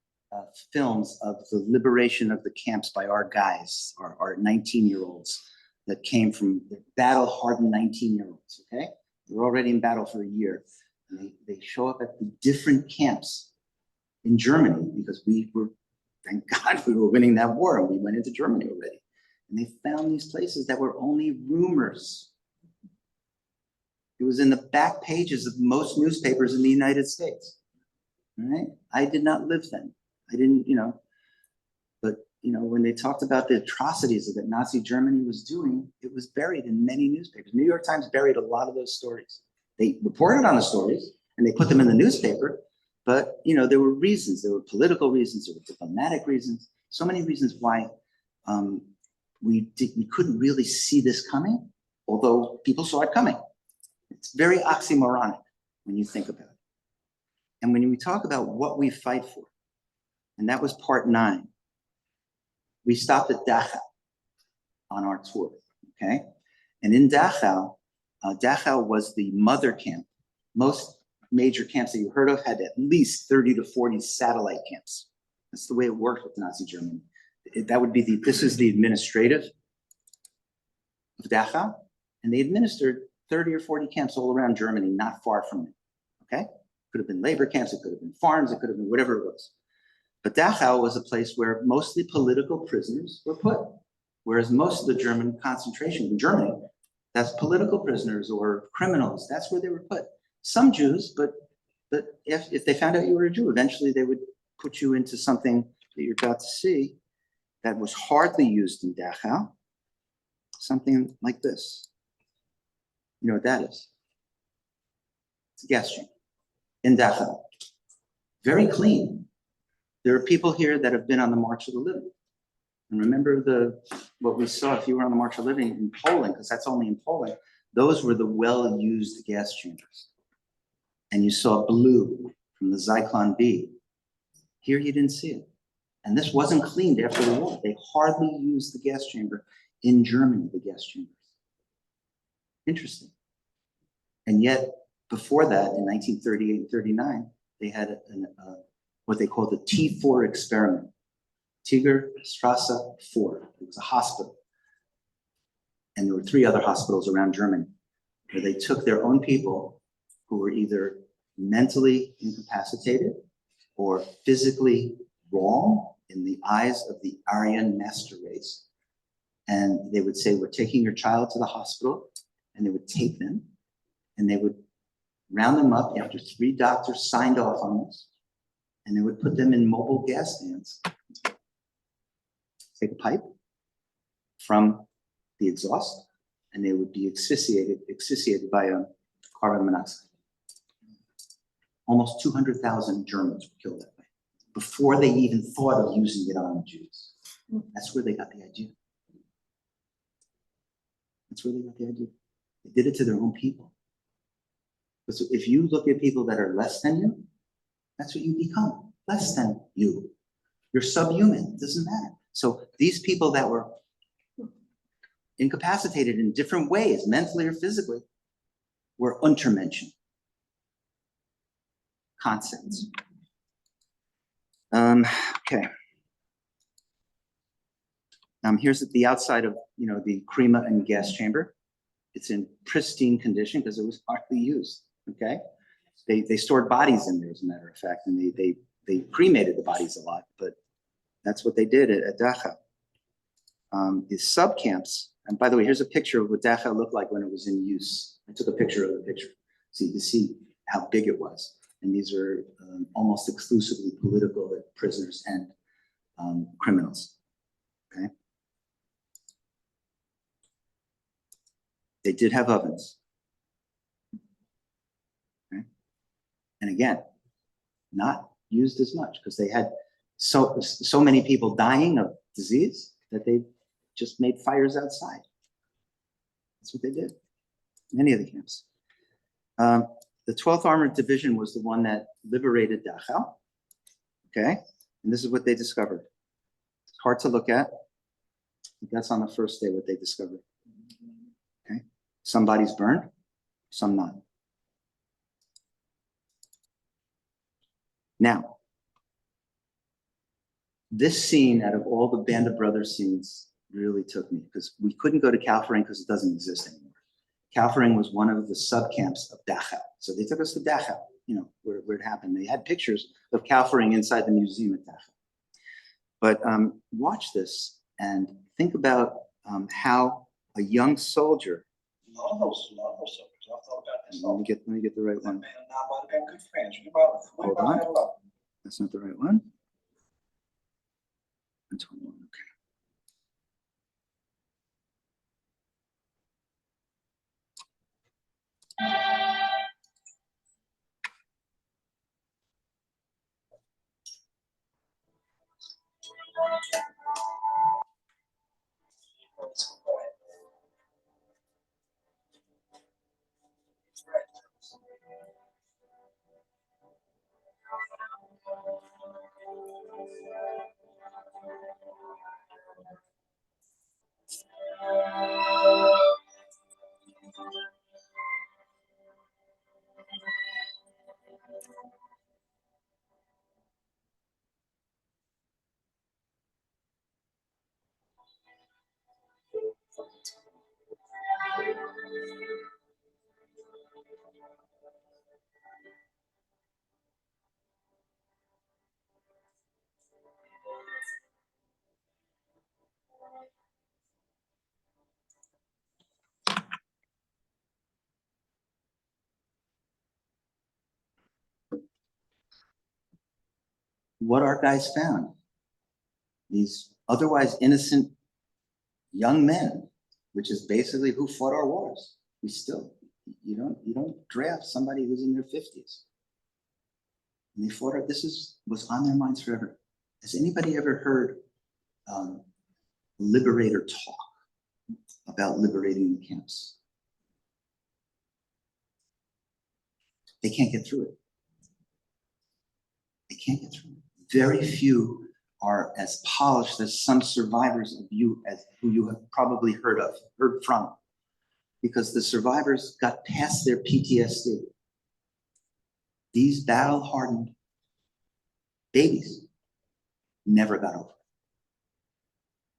films of the liberation of the camps by our guys, our 19-year-olds that came from the battle-hardened 19-year-olds, okay? They're already in battle for a year. And they show up at the different camps in Germany because thank God we were winning that war and we went into Germany already. And they found these places that were only rumors. It was in the back pages of most newspapers in the United States. All right? I did not live then. I didn't, but when they talked about the atrocities that Nazi Germany was doing, it was buried in many newspapers. New York Times buried a lot of those stories. They reported on the stories and they put them in the newspaper, but there were reasons. There were political reasons, there were diplomatic reasons, so many reasons why we couldn't really see this coming, although people saw it coming. It's very oxymoronic when you think about it. And when we talk about what we fight for, and that was part 9, we stopped at Dachau on our tour, okay? And in Dachau, Dachau was the mother camp. Most major camps that you heard of had at least 30 to 40 satellite camps. That's the way it worked with Nazi Germany. This is the administrative of Dachau, and they administered 30 or 40 camps all around Germany, not far from it, okay? Could have been labor camps, it could have been farms, it could have been whatever it was. But Dachau was a place where mostly political prisoners were put, whereas most of the German concentration in Germany, that's political prisoners or criminals, that's where they were put. Some Jews, but if they found out you were a Jew, eventually they would put you into something that you're about to see that was hardly used in Dachau, something like this. You know what that is? It's a gas chamber in Dachau. Very clean. There are people here that have been on the March of the Living. And remember what we saw if you were on the March of the Living in Poland, because that's only in Poland, those were the well-used gas chambers. And you saw blue from the Zyklon B. Here you didn't see it. And this wasn't cleaned after the war. They hardly used the gas chamber in Germany, the gas chambers. Interesting. And yet, before that, in 1938 and 39, they had what they called the T4 experiment, Tiger Strasse 4. It was a hospital. And there were 3 other hospitals around Germany where they took their own people who were either mentally incapacitated or physically wrong in the eyes of the Aryan master race. And they would say, we're taking your child to the hospital, and they would take them and they would round them up after 3 doctors signed off on this, and they would put them in mobile gas stands. Take a pipe from the exhaust, and they would be asphyxiated by carbon monoxide. Almost 200,000 Germans were killed that way before they even thought of using it on the Jews. That's where they got the idea. That's where they got the idea. They did it to their own people. So if you look at people that are less than you, that's what you become, less than you. You're subhuman, it doesn't matter. So these people that were incapacitated in different ways, mentally or physically, were Untermenschen concepts. Okay. Here's the outside of the crema and gas chamber. It's in pristine condition because it was hardly used, okay? They stored bodies in there, as a matter of fact, and they cremated the bodies a lot, but that's what they did at Dachau. The sub camps, and by the way, here's a picture of what Dachau looked like when it was in use. I took a picture of the picture so you can see how big it was. And these are almost exclusively political prisoners and criminals, okay? They did have ovens, okay? And again, not used as much because they had so many people dying of disease that they just made fires outside. That's what they did, many of the camps. The 12th Armored Division was the one that liberated Dachau, okay? And this is what they discovered. It's hard to look at, but that's on the first day what they discovered, okay? Some bodies burned, some not. Now, this scene out of all the Band of Brothers scenes really took me because we couldn't go to Kaufering because it doesn't exist anymore. Kaufering was one of the sub-camps of Dachau. So they took us to Dachau, you know, where it happened. They had pictures of Kaufering inside the museum at Dachau. But watch this and think about how a young soldier. A lot of those soldiers, I've thought about this. Let me get the right That one. man and I might have been good friends. Hold on. That's not the right one. That's one, okay. What our guys found, these otherwise innocent young men, which is basically who fought our wars. We still, you don't draft somebody who's in their 50s. And they fought, was on their minds forever. Has anybody ever heard liberator talk about liberating the camps? They can't get through it. They can't get through it. Very few are as polished as some survivors of you who you have probably heard from, because the survivors got past their PTSD. These battle-hardened babies never got over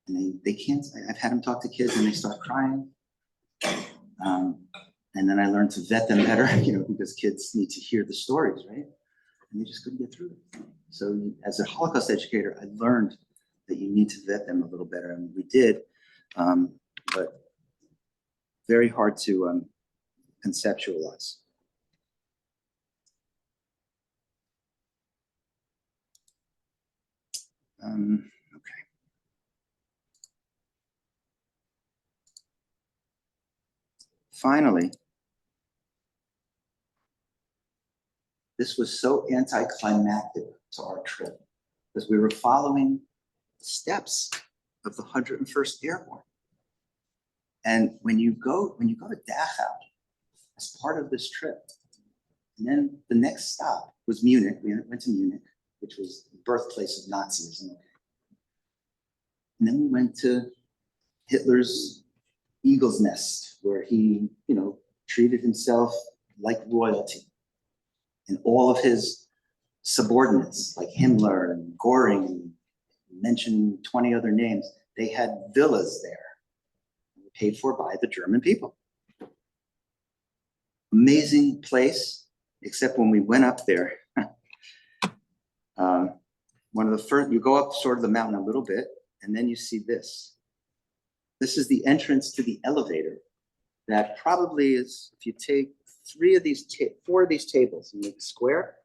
it. And they can't, I've had them talk to kids and they start crying. And then I learned to vet them better, because kids need to hear the stories, right? And they just couldn't get through it. So as a Holocaust educator, I learned that you need to vet them a little better, and we did, but very hard to conceptualize. Okay. Finally, this was so anticlimactic to our trip because we were following the steps of the 101st Airborne. And when you go to Dachau as part of this trip, and then the next stop was Munich. We went to Munich, which was the birthplace of Nazism. And then we went to Hitler's Eagle's Nest, where he, treated himself like royalty. And all of his subordinates, like Himmler and Göring, and mentioned 20 other names, they had villas there, paid for by the German people. amazing place, except when we went up there. One of the first, you go up sort of the mountain a little bit, and then you see this. This is the entrance to the elevator that probably is, if you take four of these tables and make a square,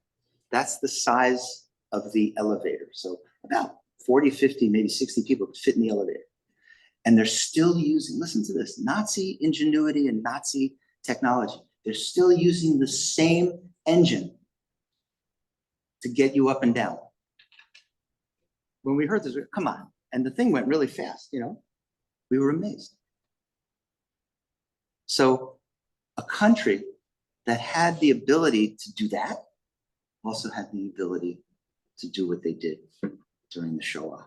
that's the size of the elevator. So about 40, 50, maybe 60 people could fit in the elevator. And they're still using, listen to this, Nazi ingenuity and Nazi technology. They're still using the same engine to get you up and down. When we heard this, come on. And the thing went really fast, you know, we were amazed. So a country that had the ability to do that also had the ability to do what they did during the Shoah.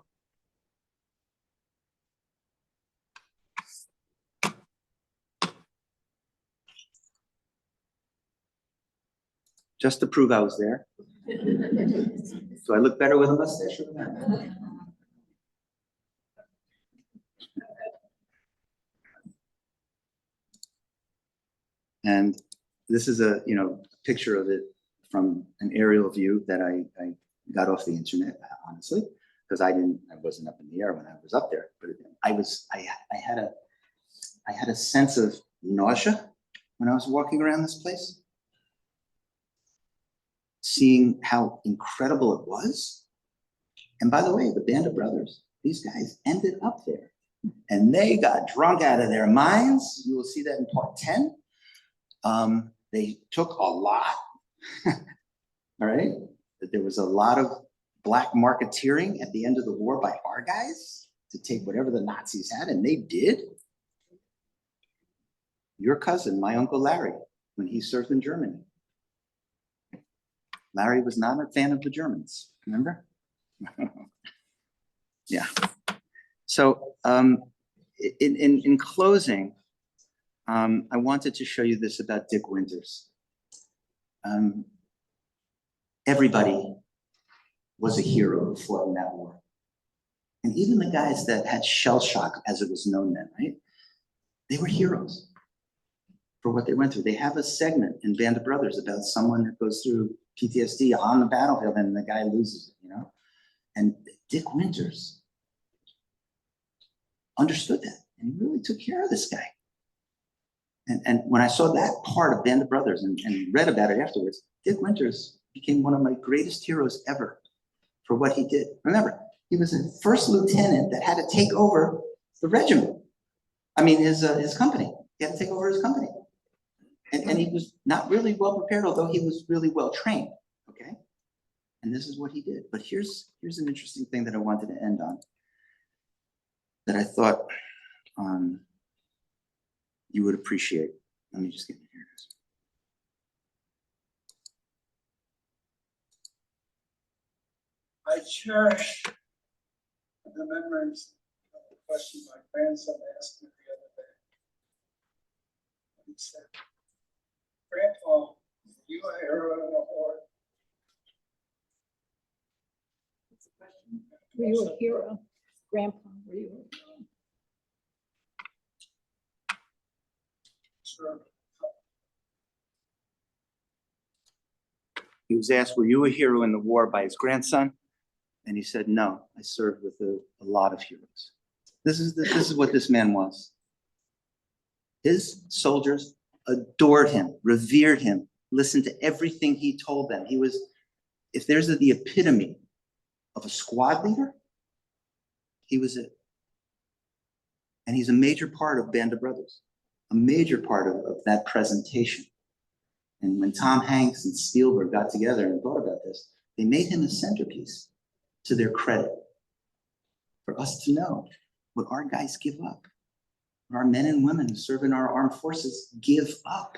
Just to prove I was there. Do I look better with a mustache? And this is a picture of it from an aerial view that I got off the internet, honestly, because I wasn't up in the air when I was up there. But I had a sense of nausea when I was walking around this place, seeing how incredible it was. And by the way, the Band of Brothers, these guys ended up there and they got drunk out of their minds. You will see that in part 10. They took a lot, all right? There was a lot of black marketeering at the end of the war by our guys to take whatever the Nazis had, and they did. Your cousin, my Uncle Larry, when he served in Germany, Larry was not a fan of the Germans, remember? Yeah. So in closing, I wanted to show you this about Dick Winters. Everybody was a hero who fought in that war. And even the guys that had shell shock, as it was known then, right? They were heroes for what they went through. They have a segment in Band of Brothers about someone that goes through PTSD on the battlefield and the guy loses it, you know? And Dick Winters understood that and he really took care of this guy. And when I saw that part of Band of Brothers and read about it afterwards, Dick Winters became one of my greatest heroes ever for what he did. Remember, he was a first lieutenant that had to take over the regiment. I mean, his company. He had to take over his company. And he was not really well prepared, although he was really well trained, okay? And this is what he did. But here's an interesting thing that I wanted to end on that I thought you would appreciate. Let me just get in here. I cherish the memories of the question my grandson asked me the other day. He said, Grandpa, you a hero in the war? Were you a hero? Grandpa, were you a hero? Sure. He was asked, were you a hero in the war by his grandson? And he said, no, I served with a lot of heroes. This is what this man was. His soldiers adored him, revered him, listened to everything he told them. He was, if there's the epitome of a squad leader, he was it. And he's a major part of Band of Brothers, a major part of that presentation. And when Tom Hanks and Spielberg got together and thought about this, they made him a centerpiece to their credit. For us to know what our guys give up, what our men and women who serve in our armed forces give up.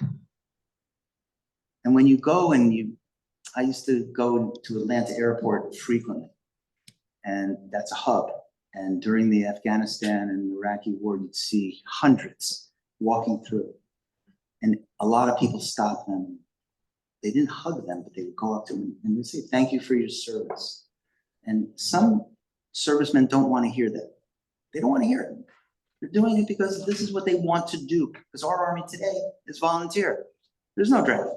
And when you go I used to go to Atlanta Airport frequently, and that's a hub. And during the Afghanistan and Iraqi war, you'd see hundreds walking through. And a lot of people stopped them. They didn't hug them, but they would go up to them and they'd say, thank you for your service. And some servicemen don't want to hear that. They don't want to hear it. They're doing it because this is what they want to do. Because our army today is volunteer. There's no draft.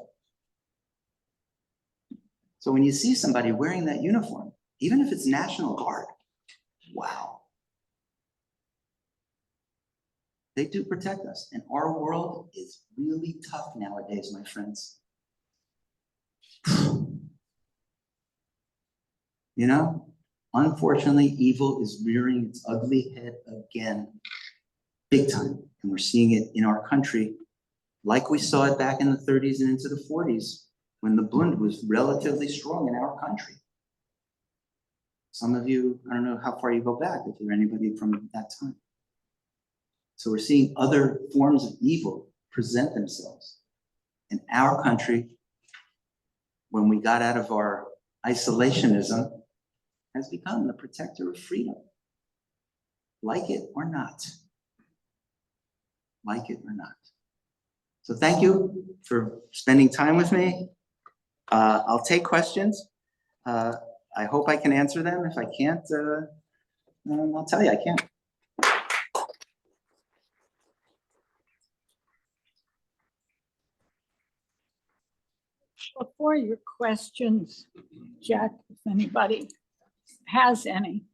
So when you see somebody wearing that uniform, even if it's National Guard, wow. They do protect us. And our world is really tough nowadays, my friends. You know, unfortunately, evil is rearing its ugly head again, big time. And we're seeing it in our country, like we saw it back in the 30s and into the 40s, when the Bund was relatively strong in our country. Some of you, I don't know how far you go back, if you're anybody from that time. So we're seeing other forms of evil present themselves in our country when we got out of our isolationism, has become the protector of freedom. Like it or not. Like it or not. So thank you for spending time with me. I'll take questions. I hope I can answer them. If I can't, I'll tell you I can't. Before your questions, Jack, if anybody has any,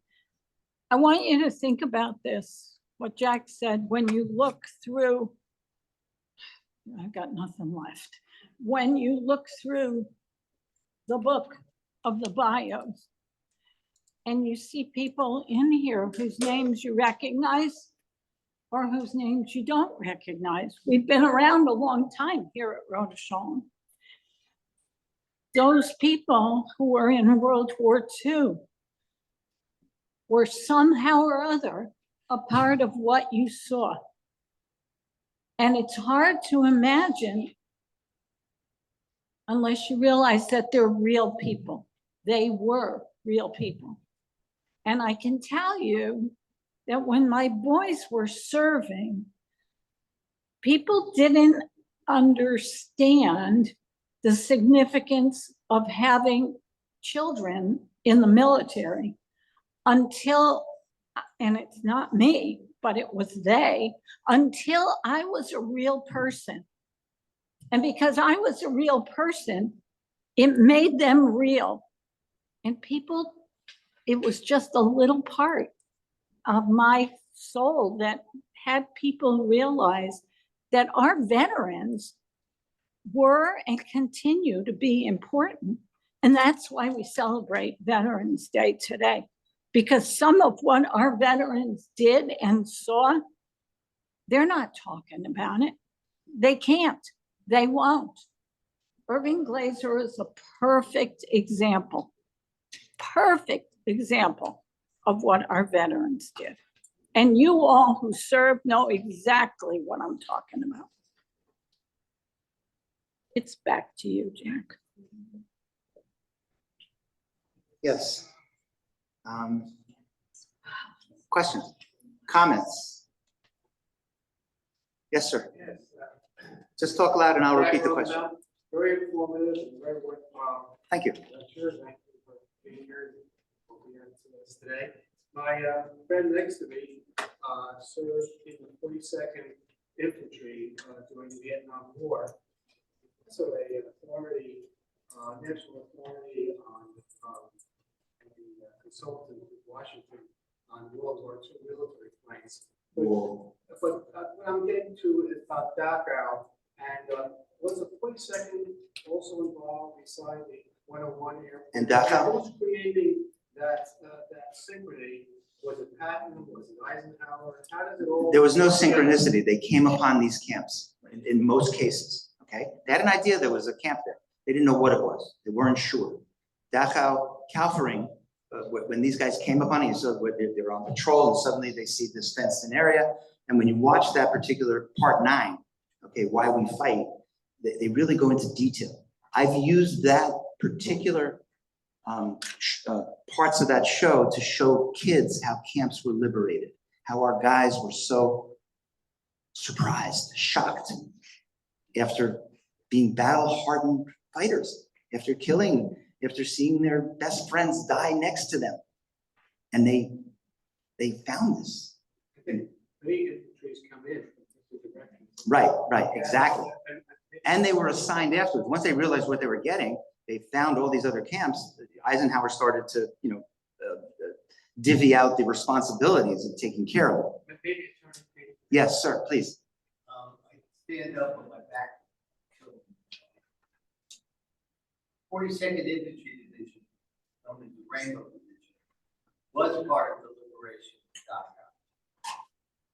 I want you to think about this, what Jack said, when you look through, I've got nothing left. When you look through the book of the bios and you see people in here whose names you recognize or whose names you don't recognize. We've been around a long time here at Rodeph. Those people who were in World War II were somehow or other a part of what you saw. And it's hard to imagine unless you realize that they're real people. They were real people. And I can tell you that when my boys were serving, people didn't understand the significance of having children in the military until, and it's not me, but it was they, until I was a real person. And because I was a real person, it made them real. And people, it was just a little part of my soul that had people realize that our veterans were and continue to be important. And that's why we celebrate Veterans Day today. Because some of what our veterans did and saw, they're not talking about it. They can't. They won't. Irving Glazer is a perfect example of what our veterans did. And you all who served know exactly what I'm talking about. It's back to you, Jack. Yes. Questions, comments? Yes, sir. Yes. Just talk loud and I'll repeat the question. Very informative and very worthwhile. Thank you. Lecture. Thank you for being here to us today. My friend next to me served in the 42nd Infantry during the Vietnam War. So a authority, national authority on the consultant in Washington on World War II military planes. But what I'm getting to is about Dachau, and was the 42nd also involved beside the 101 airport? And Dachau? Who's creating that synchrony? Was it Patton? Was it Eisenhower? How does it all? There was no synchronicity. They came upon these camps in most cases, okay? They had an idea there was a camp there. They didn't know what it was. They weren't sure. Dachau, Kaufering, when these guys came upon it, so they're on patrol and suddenly they see this fenced-in area. And when you watch that particular part 9, okay, why we fight, they really go into detail. I've used that particular parts of that show to show kids how camps were liberated, how our guys were so surprised, shocked after being battle-hardened fighters, after seeing their best friends die next to them. And they found this. Many infantries come in from different directions. Right, exactly. And And they were assigned afterwards. Once they realized what they were getting, they found all these other camps. Eisenhower started to, divvy out the responsibilities of taking care of them. Yes, sir, please. I stand up on my back. 42nd Infantry Division, known as the Rainbow Division, was part of the liberation of Dhaka.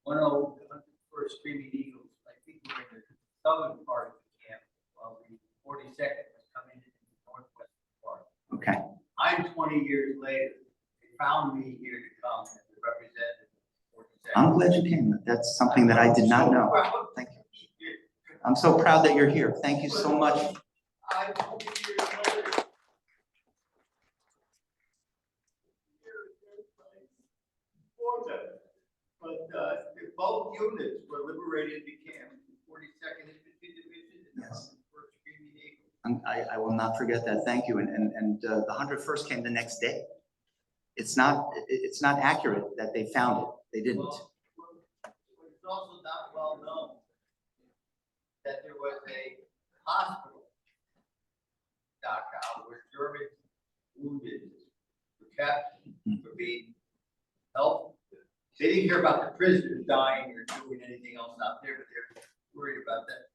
101st Screaming Eagles, I think were in the southern part of the camp, while the 42nd was coming into the northwest part. Okay. I'm 20 years later. They found me here to come as a representative of the 42nd. I'm glad you came. That's something that I did not know. Thank you. I'm so proud that you're here. Thank you so much. I'm 20 years later. But both units were liberated to camp, 42nd Infantry Division and the Yes. 101st Screaming Eagles. I will not forget that. Thank you. And the 101st came the next day. It's not accurate that they found it. They didn't. Well, it's also not well known that there was a hospital in Dachau where German wounded were kept for being helped. They didn't care about the prisoners dying or doing anything else out there, but they're worried about that.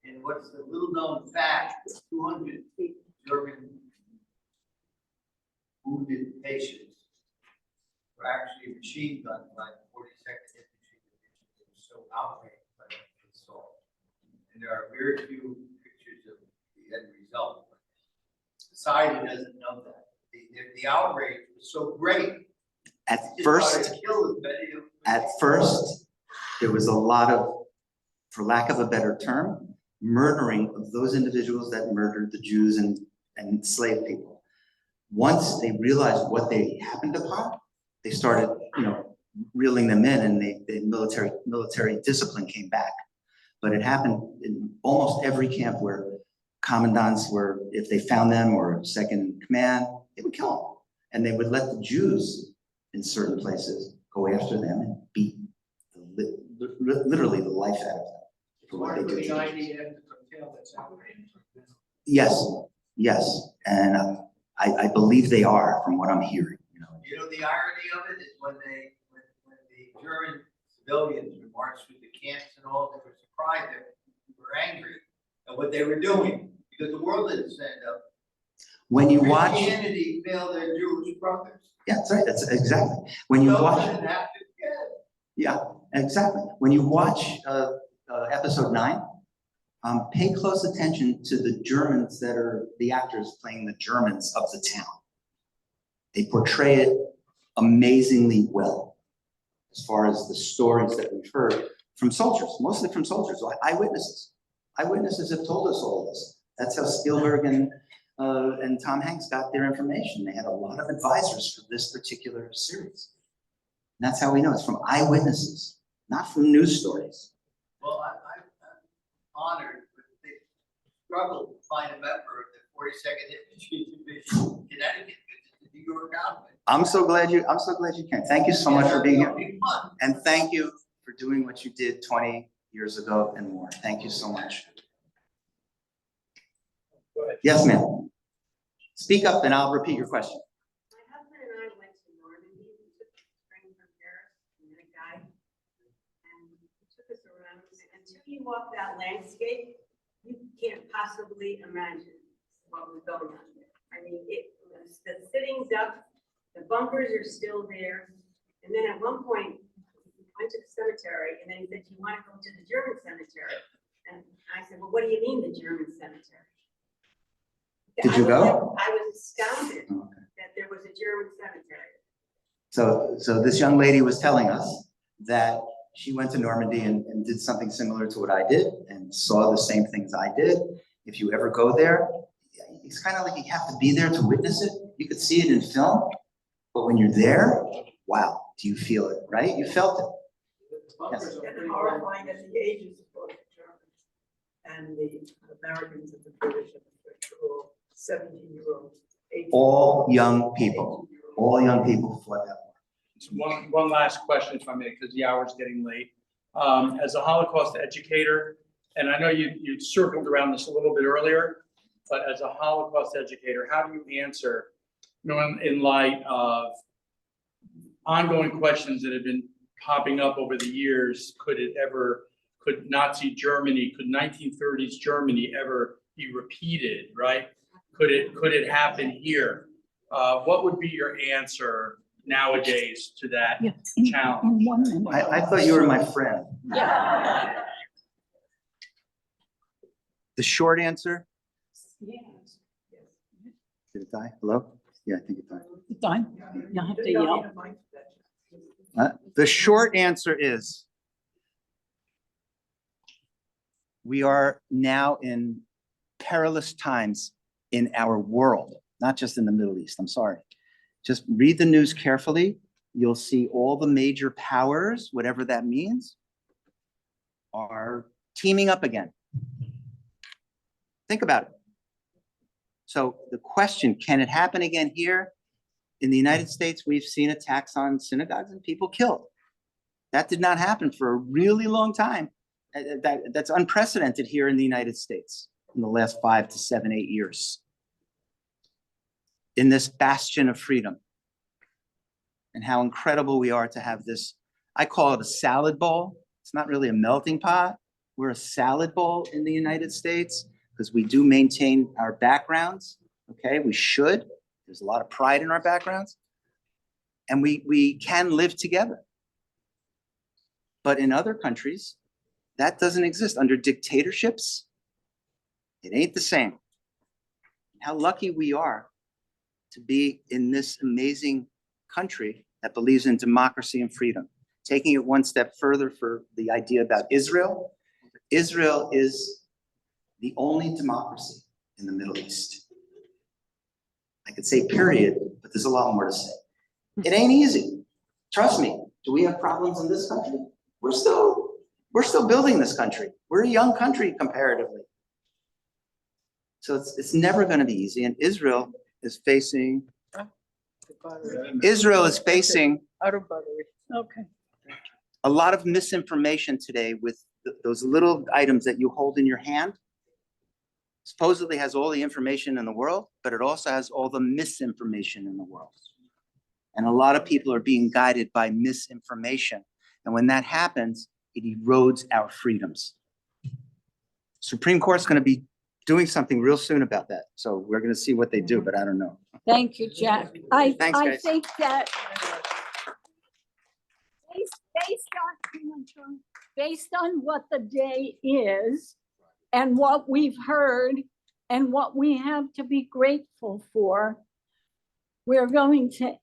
And what's the little known fact, 200 German wounded patients were actually machine gunned by the 42nd Infantry Division. They were so outraged by what they saw. And there are very few pictures of the end result. Society doesn't know that. The outrage was so great. At They first, tried to kill as many of them. At first, there was a lot of, for lack of a better term, murdering of those individuals that murdered the Jews and enslaved people. Once they realized what they happened upon, they started, reeling them in, and the military discipline came back. But it happened in almost every camp where commandants were, if they found them or second in command, they would kill them. And they would let the Jews in certain places go after them and beat literally the life out of them for what they did to the Jews. Yes, and I believe they are, from what I'm hearing. The irony of it is when the German civilians were marched through the camps and all, they were surprised, they were angry at what they were doing, because the world didn't stand up. When you watch, Christianity failed their Jewish brothers. yeah, that's right. That's exactly when you Those watch. didn't have to get. Yeah, exactly. When you watch episode 9, pay close attention to the Germans that are the actors playing the Germans of the town. They portray it amazingly well, as far as the stories that we've heard from soldiers, mostly from soldiers, eyewitnesses. Eyewitnesses have told us all this. That's how Spielberg and Tom Hanks got their information. They had a lot of advisors for this particular series. And that's how we know. It's from eyewitnesses, not from news stories. Well, I'm honored, but they struggled to find a member of the 42nd Infantry Division in Connecticut, the New York outfit. I'm so glad you came. Thank you so much for being here. It'll be fun. And thank you for doing what you did 20 years ago and more. Thank you so much. Go ahead. Yes, ma'am. Speak up and I'll repeat your question. My husband and I went to Normandy. We took the train from Paris and met a guy. And he took us around. And until you walk that landscape, you can't possibly imagine what was going on there. I mean, the sitting ducks, the bunkers are still there. And then at one point, we went to the cemetery and then he said, "Do you want to go to the German cemetery?" And I said, "Well, what do you mean the German cemetery?" Did you go? I was astounded Okay. that there was a German cemetery. So this young lady was telling us that she went to Normandy and did something similar to what I did and saw the same things I did. If you ever go there, it's kind of like you have to be there to witness it. You could see it in film, but when you're there, wow, do you feel it, right? You felt it. Yes. And horrifying that the ages of both the Germans and the Americans and the British and the French were all 17-year-olds. All young people fought that war. One last question, if I may, because the hour's getting late. As a Holocaust educator and I know you circled around this a little bit earlier, but as a Holocaust educator, how do you answer, in light of ongoing questions that have been popping up over the years? Could Nazi Germany, could 1930s Germany ever be repeated, right? Could it happen here? What would be your answer nowadays to that challenge? I thought you were my friend. Yeah. The short answer, Yes. did it die? Hello? Yeah, I think it died. Done. You have to yell. The short answer is we are now in perilous times in our world, not just in the Middle East. I'm sorry. Just read the news carefully. You'll see all the major powers, whatever that means, are teaming up again. Think about it. So the question, can it happen again here? In the United States, we've seen attacks on synagogues and people killed. That did not happen for a really long time. That's unprecedented here in the United States in the last 5 to 7, 8 years. In this bastion of freedom. And how incredible we are to have this. I call it a salad bowl. It's not really a melting pot. We're a salad bowl in the United States because we do maintain our backgrounds. Okay, we should. There's a lot of pride in our backgrounds. And we can live together. But in other countries, that doesn't exist. Under dictatorships, it ain't the same. How lucky we are to be in this amazing country that believes in democracy and freedom. Taking it one step further for the idea about Israel, Israel is the only democracy in the Middle East. I could say period, but there's a lot more to say. It ain't easy. Trust me. Do we have problems in this country? We're still building this country. We're a young country comparatively. So it's never going to be easy. And Israel is facing Okay. a lot of misinformation today with those little items that you hold in your hand. Supposedly has all the information in the world, but it also has all the misinformation in the world. And a lot of people are being guided by misinformation. And when that happens, it erodes our freedoms. Supreme Court's going to be doing something real soon about that. So we're going to see what they do, but I don't know. Thank you, Jack. I Thanks, guys. think that based on what the day is and what we've heard and what we have to be grateful for, we're going to end.